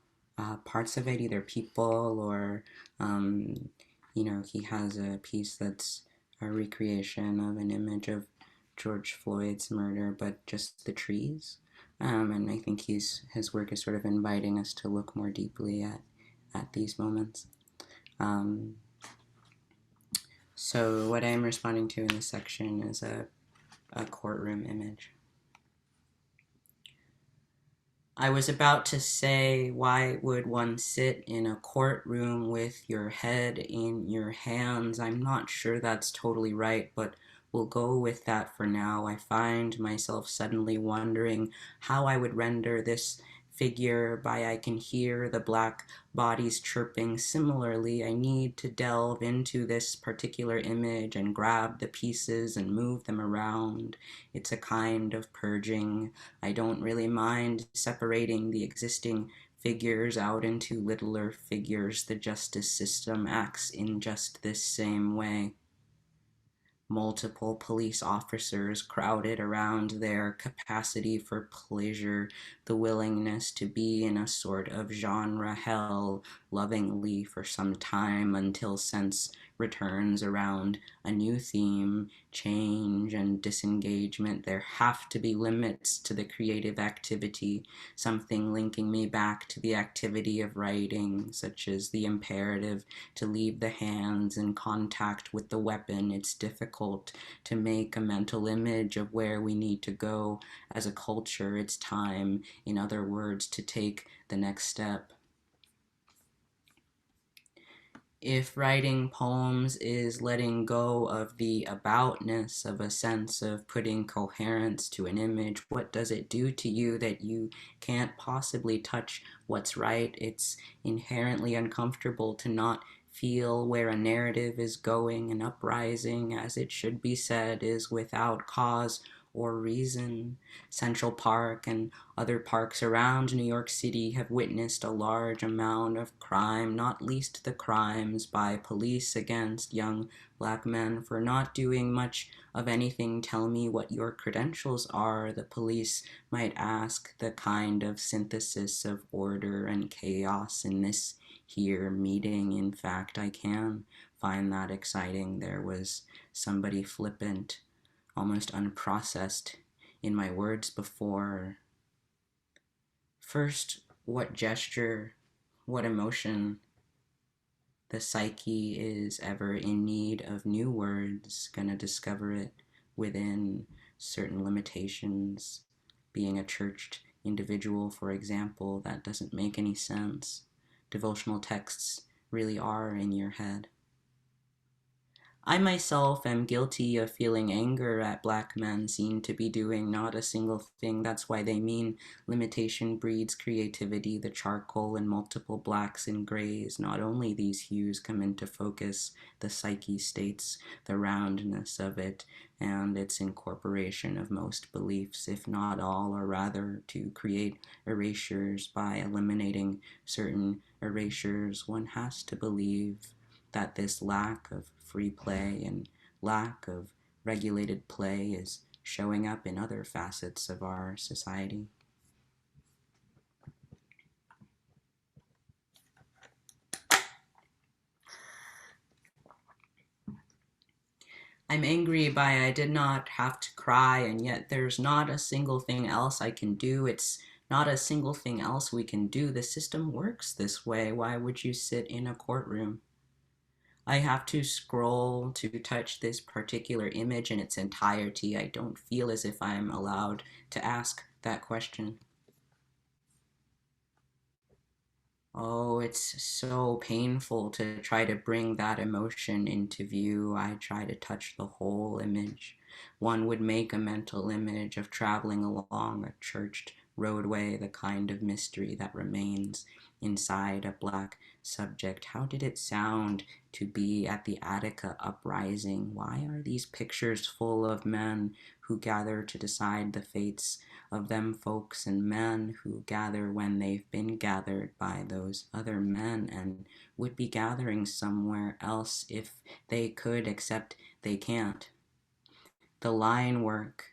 parts of it, either people or, you know, he has a piece that's a recreation of an image of George Floyd's murder, but just the trees. And I think his work is sort of inviting us to look more deeply at these moments. So what I'm responding to in this section is a courtroom image. I was about to say, why would one sit in a courtroom with your head in your hands? I'm not sure that's totally right, but we'll go with that for now. I find myself suddenly wondering how I would render this figure by I can hear the black bodies chirping. Similarly, I need to delve into this particular image and grab the pieces and move them around. It's a kind of purging. I don't really mind separating the existing figures out into littler figures. The justice system acts in just this same way. Multiple police officers crowded around their capacity for pleasure, the willingness to be in a sort of genre hell lovingly for some time until sense returns around a new theme, change and disengagement. There have to be limits to the creative activity, something linking me back to the activity of writing, such as the imperative to leave the hands in contact with the weapon. It's difficult to make a mental image of where we need to go as a culture. It's time, in other words, to take the next step. If writing poems is letting go of the aboutness of a sense of putting coherence to an image, what does it do to you that you can't possibly touch what's right? It's inherently uncomfortable to not feel where a narrative is going. An uprising, as it should be said, is without cause or reason. Central Park and other parks around New York City have witnessed a large amount of crime, not least the crimes by police against young Black men for not doing much of anything. Tell me what your credentials are, the police might ask. The kind of synthesis of order and chaos in this here meeting. In fact, I can find that exciting. There was somebody flippant, almost unprocessed in my words before. First, what gesture, what emotion? The psyche is ever in need of new words, gonna discover it within certain limitations. Being a churched individual, for example, that doesn't make any sense. Devotional texts really are in your head. I myself am guilty of feeling anger at Black men seen to be doing not a single thing. That's why they mean limitation breeds creativity. The charcoal and multiple blacks and grays, not only these hues come into focus, the psyche states, the roundness of it, and its incorporation of most beliefs, if not all, or rather to create erasures by eliminating certain erasures. One has to believe that this lack of free play and lack of regulated play is showing up in other facets of our society. I'm angry by I did not have to cry, and yet there's not a single thing else I can do. It's not a single thing else we can do. The system works this way. Why would you sit in a courtroom? I have to scroll to touch this particular image in its entirety. I don't feel as if I'm allowed to ask that question. Oh, it's so painful to try to bring that emotion into view. I try to touch the whole image. One would make a mental image of traveling along a churched roadway, the kind of mystery that remains inside a Black subject. How did it sound to be at the Attica uprising? Why are these pictures full of men who gather to decide the fates of them folks, and men who gather when they've been gathered by those other men and would be gathering somewhere else if they could, except they can't? The line work,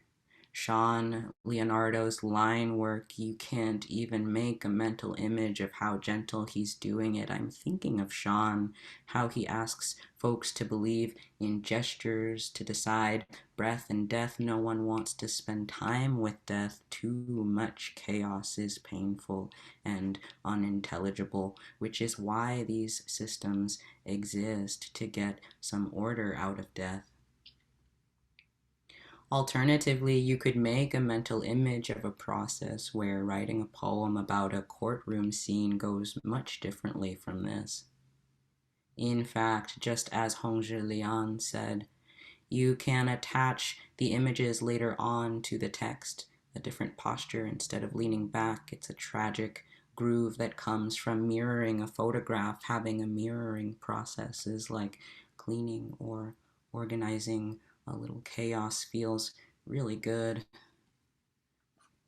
Sean Leonardo's line work, you can't even make a mental image of how gentle he's doing it. I'm thinking of Sean, how he asks folks to believe in gestures, to decide breath and death. No one wants to spend time with death. Too much chaos is painful and unintelligible, which is why these systems exist, to get some order out of death. Alternatively, you could make a mental image of a process where writing a poem about a courtroom scene goes much differently from this. In fact, just as Hongzhi Lian said, you can attach the images later on to the text, a different posture. Instead of leaning back, it's a tragic groove that comes from mirroring a photograph. Having a mirroring process is like cleaning or organizing. A little chaos feels really good.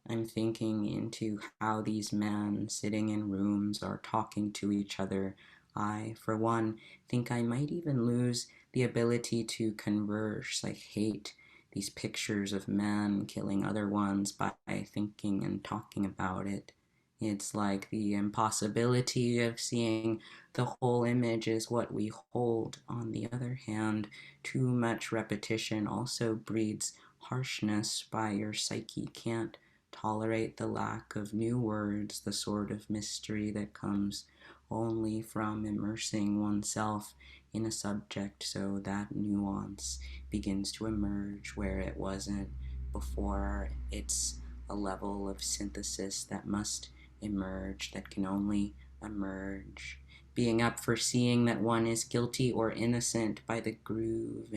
I'm thinking into how these men sitting in rooms are talking to each other. I, for one, think I might even lose the ability to converse. I hate these pictures of men killing other ones by thinking and talking about it. It's like the impossibility of seeing the whole image is what we hold. On the other hand, too much repetition also breeds harshness. By your psyche can't tolerate the lack of new words, the sort of mystery that comes only from immersing oneself in a subject, so that nuance begins to emerge where it wasn't before. It's a level of synthesis that must emerge, that can only emerge. Being up for seeing that one is guilty or innocent by the groove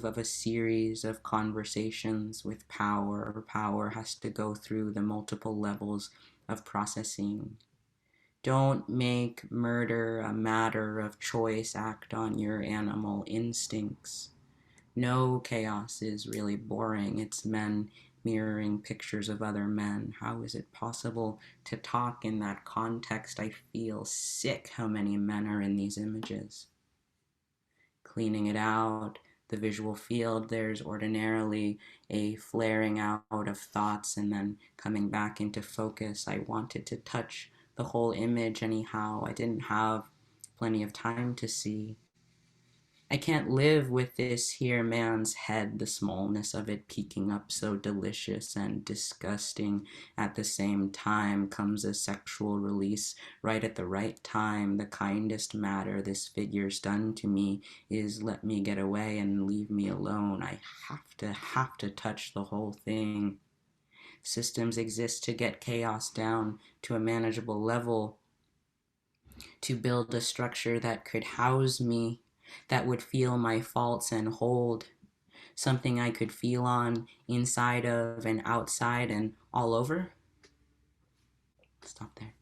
of a series of conversations with power. Power has to go through the multiple levels of processing. Don't make murder a matter of choice. Act on your animal instincts. No, chaos is really boring. It's men mirroring pictures of other men. How is it possible to talk in that context? I feel sick how many men are in these images. Cleaning it out, the visual field, there's ordinarily a flaring out of thoughts and then coming back into focus. I wanted to touch the whole image anyhow. I didn't have plenty of time to see. I can't live with this here man's head, the smallness of it peeking up so delicious and disgusting. At the same time comes a sexual release right at the right time. The kindest matter this figure's done to me is let me get away and leave me alone. I have to touch the whole thing. Systems exist to get chaos down to a manageable level, to build a structure that could house me, that would feel my faults and hold, something I could feel on, inside of and outside and all over. Stop there.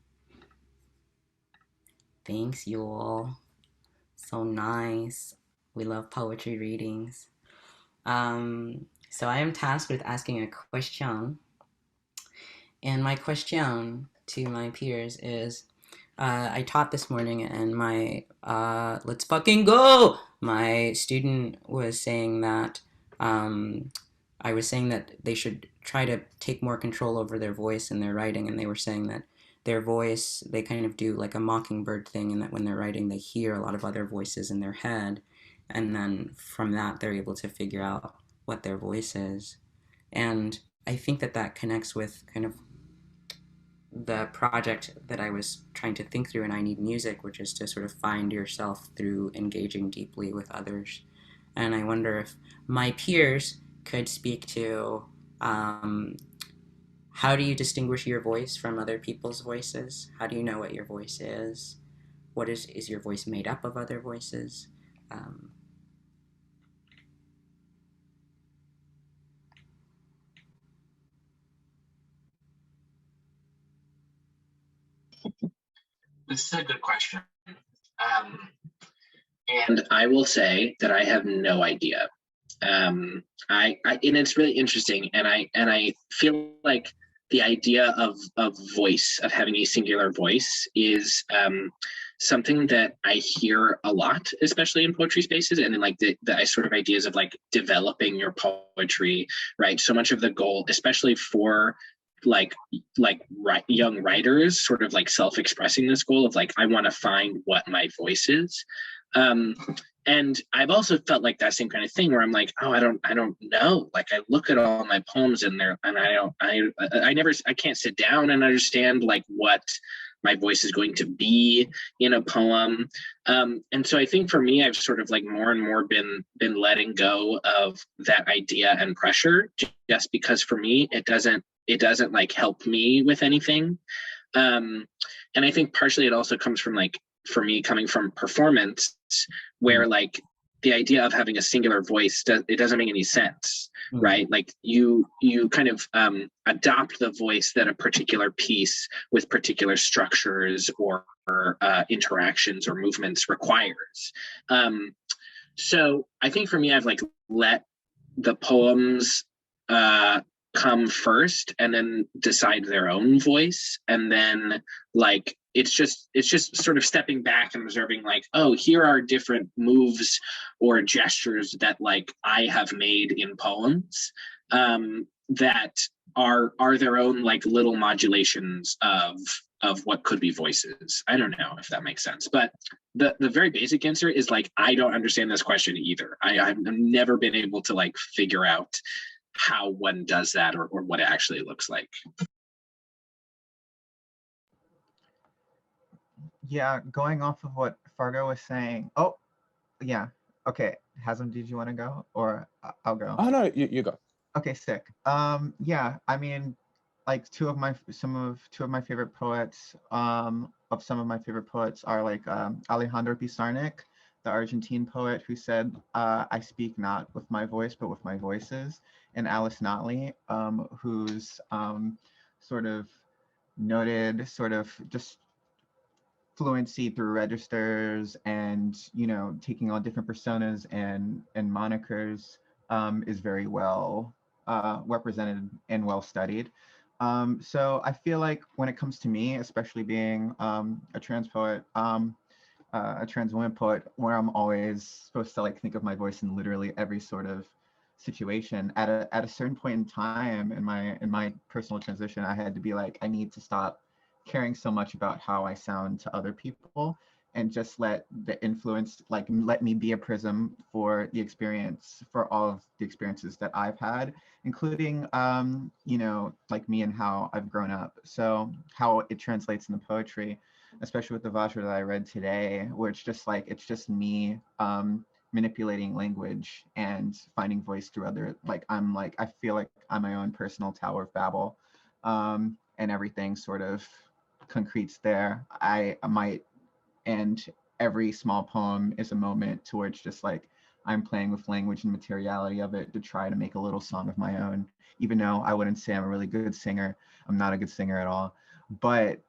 Thanks, you all. So nice. We love poetry readings. So I am tasked with asking a question. And my question to my peers is, I taught this morning and my, let's fucking go! My student was saying that, I was saying that they should try to take more control over their voice in their writing, and they were saying that their voice, they kind of do like a mockingbird thing, and that when they're writing, they hear a lot of other voices in their head, and then from that, they're able to figure out what their voice is. And I think that that connects with kind of the project that I was trying to think through in I Need Music, which is to sort of find yourself through engaging deeply with others. And I wonder if my peers could speak to how do you distinguish your voice from other people's voices? How do you know what your voice is? What is your voice made up of other voices? This is a good question. And I will say that I have no idea. And it's really interesting, and I feel like the idea of voice, of having a singular voice, is something that I hear a lot, especially in poetry spaces, and in like the sort of ideas of like developing your poetry, right? So much of the goal, especially for young writers, sort of like self-expressing this goal of like, I want to find what my voice is. And I've also felt like that same kind of thing where I'm like, oh, I don't know. Like I look at all my poems in there and I can't sit down and understand like what my voice is going to be in a poem. And so I think for me, I've sort of like more and more been letting go of that idea and pressure, just because for me, it doesn't like help me with anything. And I think partially it also comes from like, for me, coming from performance, where like the idea of having a singular voice, it doesn't make any sense, right? Like you kind of adopt the voice that a particular piece with particular structures or interactions or movements requires. So I think for me, I've like let the poems come first and then decide their own voice, and then like it's just sort of stepping back and observing like, oh, here are different moves or gestures that like I have made in poems that are their own like little modulations of what could be voices. I don't know if that makes sense, but the very basic answer is like, I don't understand this question either. I've never been able to like figure out how one does that or what it actually looks like. Yeah, going off of what Fargo was saying. Oh, yeah. Okay, Hazem, did you want to go, or I'll go? Oh no, you go. Okay, sick. Yeah, I mean, like two of my favorite poets, of some of my favorite poets are like Alejandro Pizarnik, the Argentine poet who said, I speak not with my voice, but with my voices, and Alice Notley, who's sort of noted, sort of just fluency through registers and, you know, taking on different personas and monikers is very well represented and well studied. So I feel like when it comes to me, especially being a trans poet, a trans woman poet, where I'm always supposed to like think of my voice in literally every sort of situation, at a certain point in time in my personal transition, I had to be like, I need to stop caring so much about how I sound to other people and just let the influence, like, let me be a prism for the experience, for all of the experiences that I've had, including you know, like me and how I've grown up. So how it translates in the poetry, especially with the Vajra that I read today, where it's just like, it's just me manipulating language and finding voice through other, like, I'm like, I feel like I'm my own personal Tower of Babel, and everything sort of concretes there. I might, and every small poem is a moment to where it's just like, I'm playing with language and materiality of it to try to make a little song of my own, even though I wouldn't say I'm a really good singer. I'm not a good singer at all. But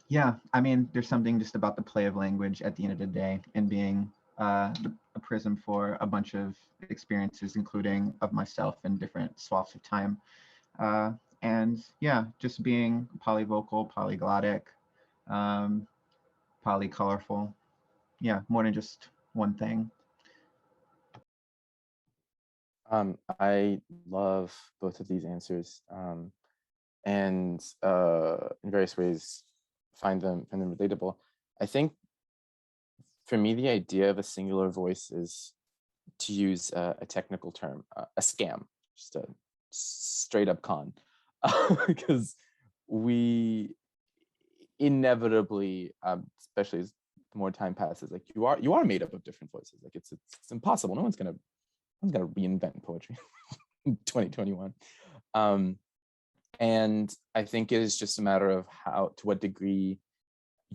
yeah, I mean, there's something just about the play of language at the end of the day and being a prism for a bunch of experiences, including of myself in different swaths of time. And yeah, just being polyvocal, polyglottic, polycolorful. Yeah, more than just one thing. I love both of these answers, and in various ways find them relatable. I think for me, the idea of a singular voice is, to use a technical term, a scam, just a straight up con, because we inevitably, especially as the more time passes, like you are made up of different voices. Like it's impossible. No one's gonna reinvent poetry in 2021. And I think it is just a matter of to what degree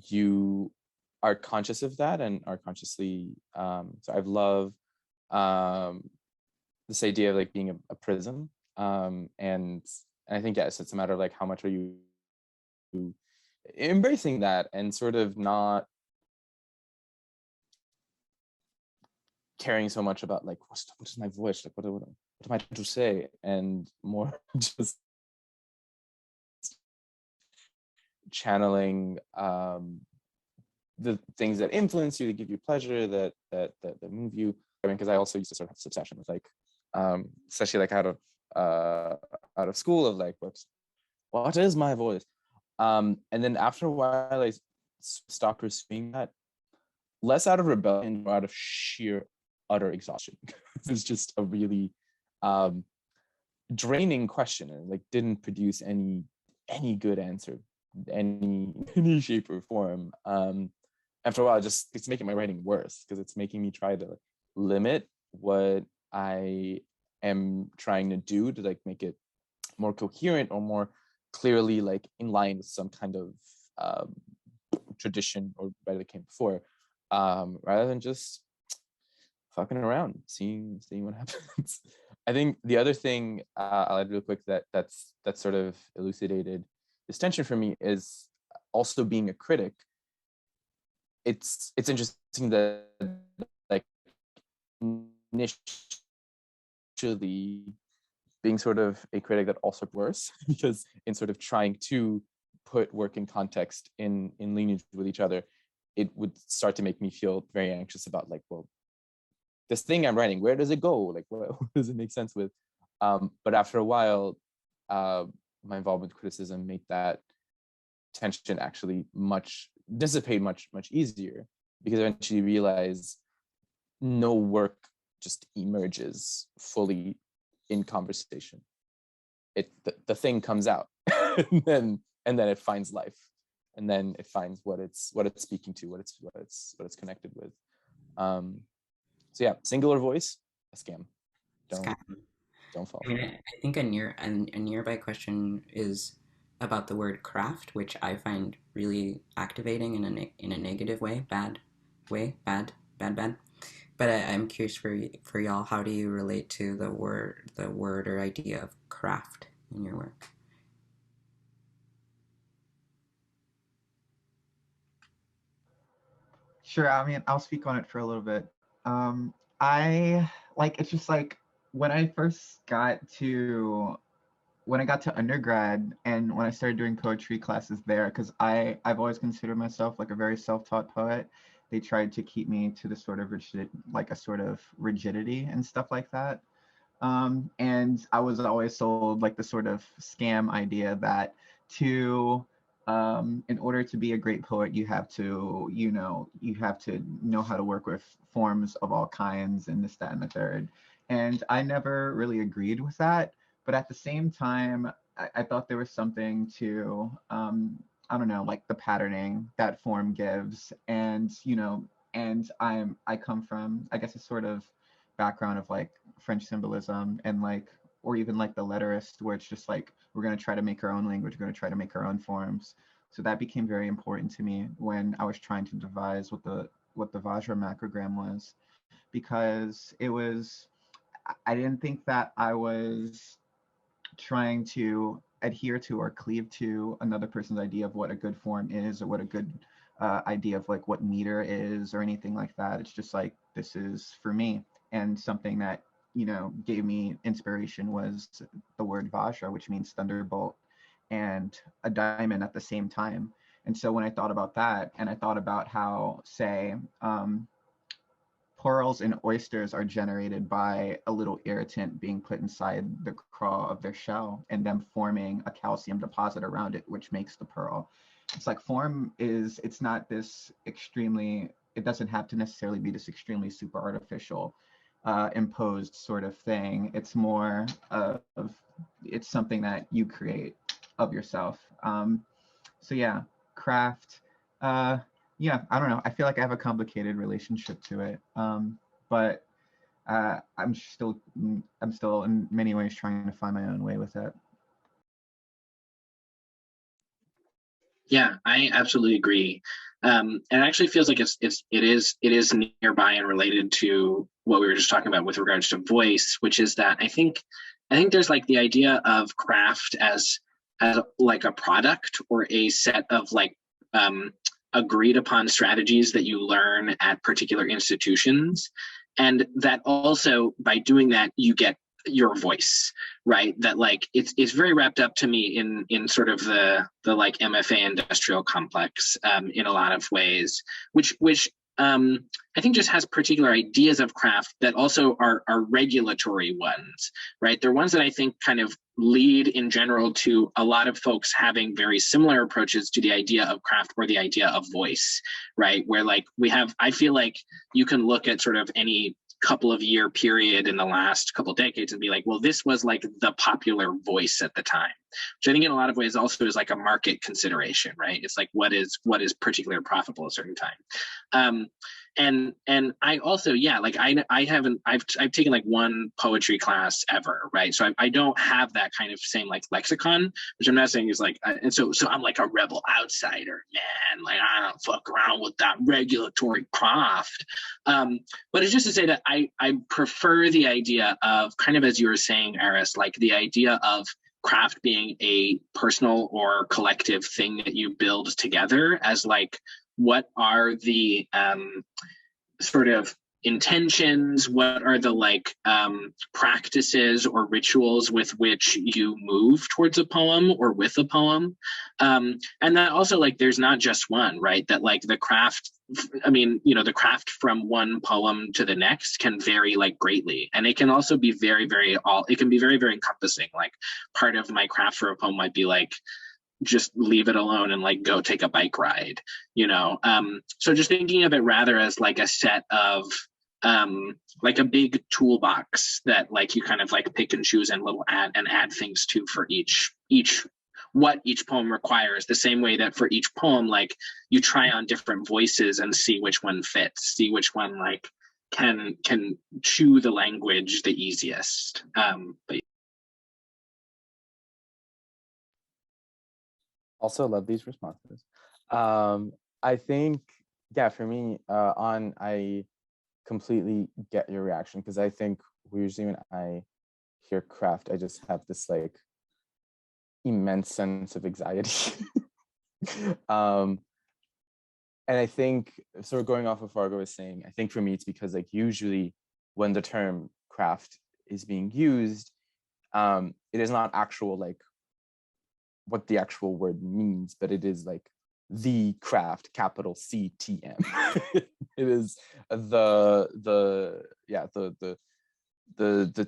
you are conscious of that and are consciously, so I've loved this idea of like being a prism. And I think, yes, it's a matter of like, how much are you embracing that and sort of not caring so much about like, what is my voice? Like, what am I trying to say? And more just channeling the things that influence you, that give you pleasure, that move you. I mean, because I also used to sort of have this obsession with like, especially like out of school, of like, what is my voice? And then after a while, I stopped pursuing that, less out of rebellion, but out of sheer utter exhaustion. It's just a really draining question, and like didn't produce any good answer, any shape or form. After a while, it's making my writing worse, because it's making me try to limit what I am trying to do to like make it more coherent or more clearly like in line with some kind of tradition or writer that came before, rather than just fucking around, seeing what happens. I think the other thing I'll add real quick that's sort of elucidated this tension for me is also being a critic. It's interesting that like initially being sort of a critic that also worse, because in sort of trying to put work in context in lineage with each other, it would start to make me feel very anxious about like, well, this thing I'm writing, where does it go? Like, what does it make sense with? But after a while, my involvement with criticism made that tension actually dissipate much easier, because eventually you realize no work just emerges fully in conversation. The thing comes out, and then it finds life, and then it finds what it's speaking to, what it's connected with. So yeah, singular voice, a scam. Don't fall. I mean, I think a nearby question is about the word craft, which I find really activating in a negative way, bad. But I'm curious for y'all, how do you relate to the word or idea of craft in your work? Sure. I mean, I'll speak on it for a little bit. I like, it's just like when I first got to undergrad and when I started doing poetry classes there, because I've always considered myself like a very self-taught poet. They tried to keep me to the sort of like a sort of rigidity and stuff like that. And I was always sold like the sort of scam idea that in order to be a great poet, you have to know how to work with forms of all kinds and this, that, and the third. And I never really agreed with that. But at the same time, I thought there was something to, I don't know, like the patterning that form gives. And, and I come from, I guess, a sort of background of like French symbolism and like, or even like the letterist, where it's just like, we're going to try to make our own language, we're going to try to make our own forms. So that became very important to me when I was trying to devise what the Vajra macrogram was, because I didn't think that I was trying to adhere to or cleave to another person's idea of what a good form is, or what a good idea of like what meter is, or anything like that. It's just like, this is for me. And something that, gave me inspiration was the word Vajra, which means thunderbolt, and a diamond at the same time. And so when I thought about that, and I thought about how, say, pearls and oysters are generated by a little irritant being put inside the craw of their shell and them forming a calcium deposit around it, which makes the pearl. It's like form is, it's not this extremely, it doesn't have to necessarily be this extremely super artificial, imposed sort of thing. It's more of, it's something that you create of yourself. So yeah, craft, yeah, I don't know. I feel like I have a complicated relationship to it, but I'm still in many ways trying to find my own way with it. Yeah, I absolutely agree. And it actually feels like it is nearby and related to what we were just talking about with regards to voice, which is that I think there's like the idea of craft as like a product or a set of like agreed upon strategies that you learn at particular institutions, and that also by doing that you get your voice, right? That like it's very wrapped up to me in sort of the like MFA industrial complex in a lot of ways, which I think just has particular ideas of craft that also are regulatory ones, right? They're ones that I think kind of lead in general to a lot of folks having very similar approaches to the idea of craft or the idea of voice, right? Where like I feel like you can look at sort of any couple of year period in the last couple of decades and be like, well, this was like the popular voice at the time, which I think in a lot of ways also is like a market consideration, right? It's like what is particularly profitable at a certain time. And I also, yeah, like I've taken like one poetry class ever, right? So I don't have that kind of same like lexicon, which I'm not saying is like, and so I'm like a rebel outsider, man. Like I don't fuck around with that regulatory craft. But it's just to say that I prefer the idea of kind of, as you were saying, Aris, like the idea of craft being a personal or collective thing that you build together as like, what are the sort of intentions, what are the like practices or rituals with which you move towards a poem or with a poem, and that also like there's not just one, right? That like the craft, I mean, the craft from one poem to the next can vary like greatly, and it can also be very it can be very encompassing. Like part of my craft for a poem might be like just leave it alone and like go take a bike ride, so just thinking of it rather as like a set of like a big toolbox that like you kind of like pick and choose and add things to for each what each poem requires, the same way that for each poem like you try on different voices and see which one fits, see which one like can chew the language the easiest. But Also love these responses. I think, yeah, for me, I completely get your reaction, because I think usually when I hear craft, I just have this like immense sense of anxiety. I think, sort of going off of Fargo was saying, I think for me, it's because like usually when the term craft is being used, it is not actual like what the actual word means, but it is like the craft, capital CTM. It is the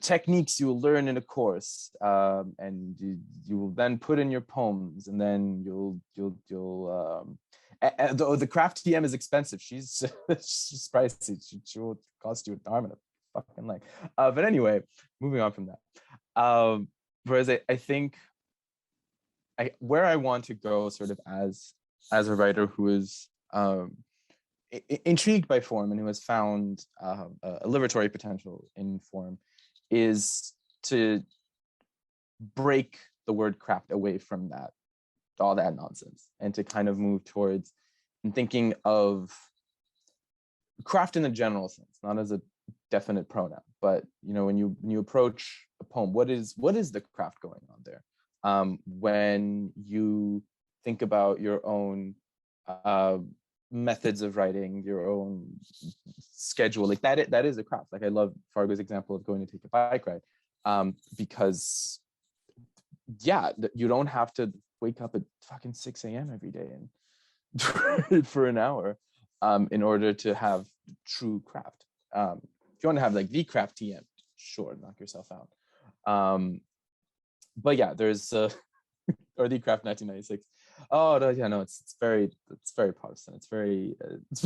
techniques you will learn in a course, and you will then put in your poems, and then the craft TM is expensive. She's she's pricey. She will cost you an arm and a fucking leg. But anyway, moving on from that. Whereas I think where I want to go sort of as a writer who is intrigued by form and who has found a liberatory potential in form is to break the word craft away from that, all that nonsense, and to kind of move towards and thinking of craft in a general sense, not as a definite pronoun, but you know, when you approach a poem, what is the craft going on there? When you think about your own methods of writing, your own schedule, like that is a craft. Like I love Fargo's example of going to take a bike ride, because yeah, you don't have to wake up at fucking 6 a.m. every day and for an hour in order to have true craft. If you want to have like the craft TM, sure, knock yourself out. But yeah, there's or the craft 1996. Oh no, yeah, no, it's very Protestant. It's very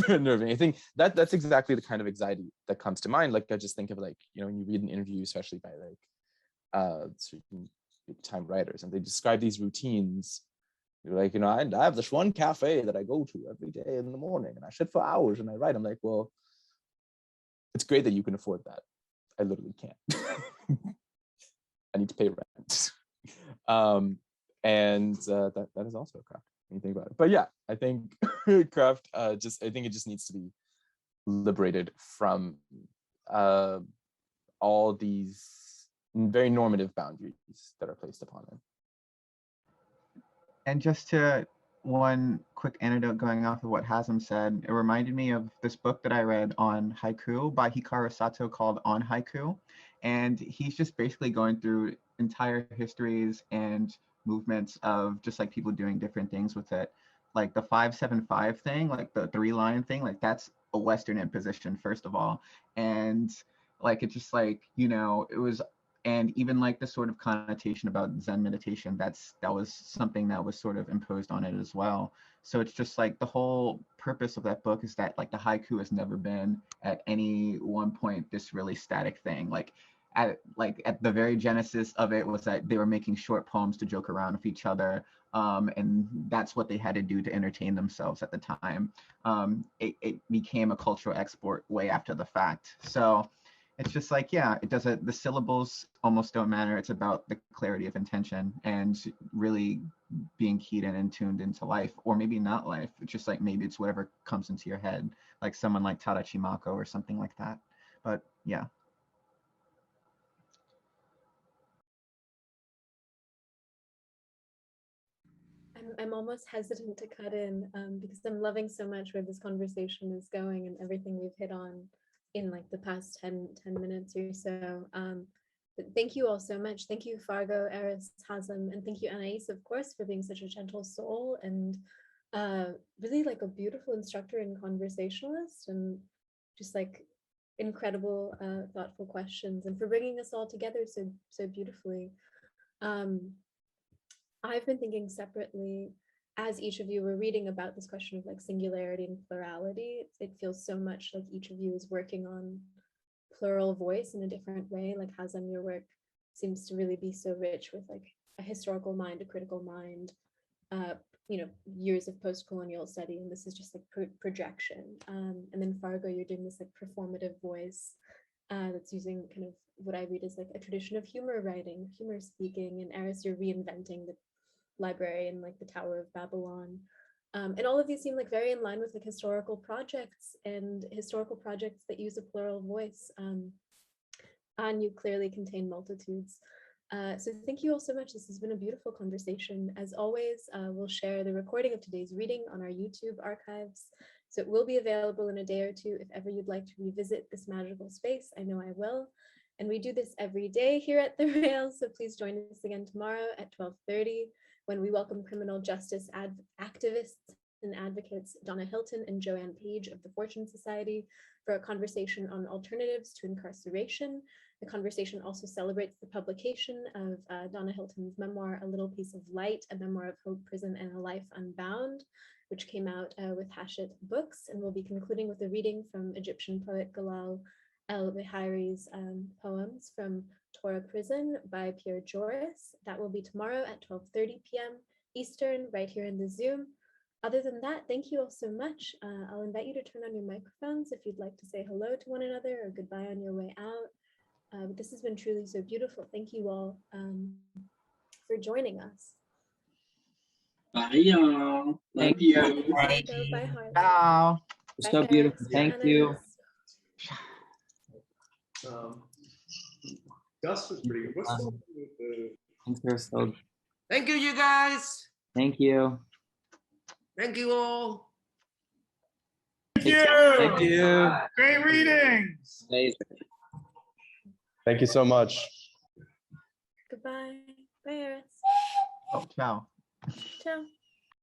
unnerving. I think that's exactly the kind of anxiety that comes to mind. Like I just think of like, you know, when you read an interview, especially by like certain big time writers, and they describe these routines. You're like, you know, I have this one cafe that I go to every day in the morning, and I sit for hours and I write. I'm like, well, it's great that you can afford that. I literally can't. I need to pay rent. And that is also a craft when you think about it. But yeah, I think craft I think it just needs to be liberated from all these very normative boundaries that are placed upon it. And just to one quick anecdote going off of what Hazem said, it reminded me of this book that I read on haiku by Hikaru Sato called On Haiku. And he's just basically going through entire histories and movements of just like people doing different things with it. Like the 5-7-5 thing, like the 3-line thing, like that's a Western imposition, first of all. And like, it's just like, you know, it was, and even like the sort of connotation about Zen meditation, that was something that was sort of imposed on it as well. So it's just like the whole purpose of that book is that like the haiku has never been at any one point this really static thing. Like at the very genesis of it was that they were making short poems to joke around with each other. And that's what they had to do to entertain themselves at the time. It became a cultural export way after the fact. So it's just like, yeah, it doesn't, the syllables almost don't matter. It's about the clarity of intention and really being keyed in and tuned into life, or maybe not life. It's just like, maybe it's whatever comes into your head, like someone like Tadashi Mako or something like that. But yeah. I'm almost hesitant to cut in because I'm loving so much where this conversation is going and everything we've hit on in like the past 10 minutes or so. But thank you all so much. Thank you, Fargo, Aris, Hazem, and thank you, Anaïs, of course, for being such a gentle soul and really like a beautiful instructor and conversationalist, and just like incredible, thoughtful questions, and for bringing us all together so beautifully. I've been thinking separately, as each of you were reading about this question of like singularity and plurality. It feels so much like each of you is working on plural voice in a different way. Like Hazem, your work seems to really be so rich with like a historical mind, a critical mind, you know, years of post-colonial study, and this is just like projection. And then Fargo, you're doing this like performative voice that's using kind of what I read as like a tradition of humor writing, humor speaking, and Aris, you're reinventing the library and like the Tower of Babylon. And all of these seem like very in line with like historical projects that use a plural voice. And you clearly contain multitudes. So thank you all so much. This has been a beautiful conversation. As always, we'll share the recording of today's reading on our YouTube archives. So it will be available in a day or two if ever you'd like to revisit this magical space. I know I will. And we do this every day here at the Rail, so please join us again tomorrow at 12:30 when we welcome criminal justice activists and advocates Donna Hilton and Joanne Page of the Fortune Society for a conversation on alternatives to incarceration. The conversation also celebrates the publication of Donna Hilton's memoir, A Little Piece of Light, a memoir of hope, prison, and a life unbound, which came out with Hachette Books, and we'll be concluding with a reading from Egyptian poet Galal El-Behiri's poems from Torah Prison by Pierre Joris. That will be tomorrow at 12:30 p.m. Eastern, right here in the Zoom. Other than that, thank you all so much. I'll invite you to turn on your microphones if you'd like to say hello to one another or goodbye on your way out. But this has been truly so beautiful. Thank you all for joining us. Bye, y'all. Love you. Bye, bye, Harlem. Ciao. Bye, So beautiful. Paris. Thank you. Anaïs. Gus was pretty good. What's the one with the... Thanks, Crystal. Thank you, you guys. Thank you. Thank you all. Thank you. Thank you. Great readings. Thank you so much. Goodbye. Bye, Eris. Oh, ciao. Ciao.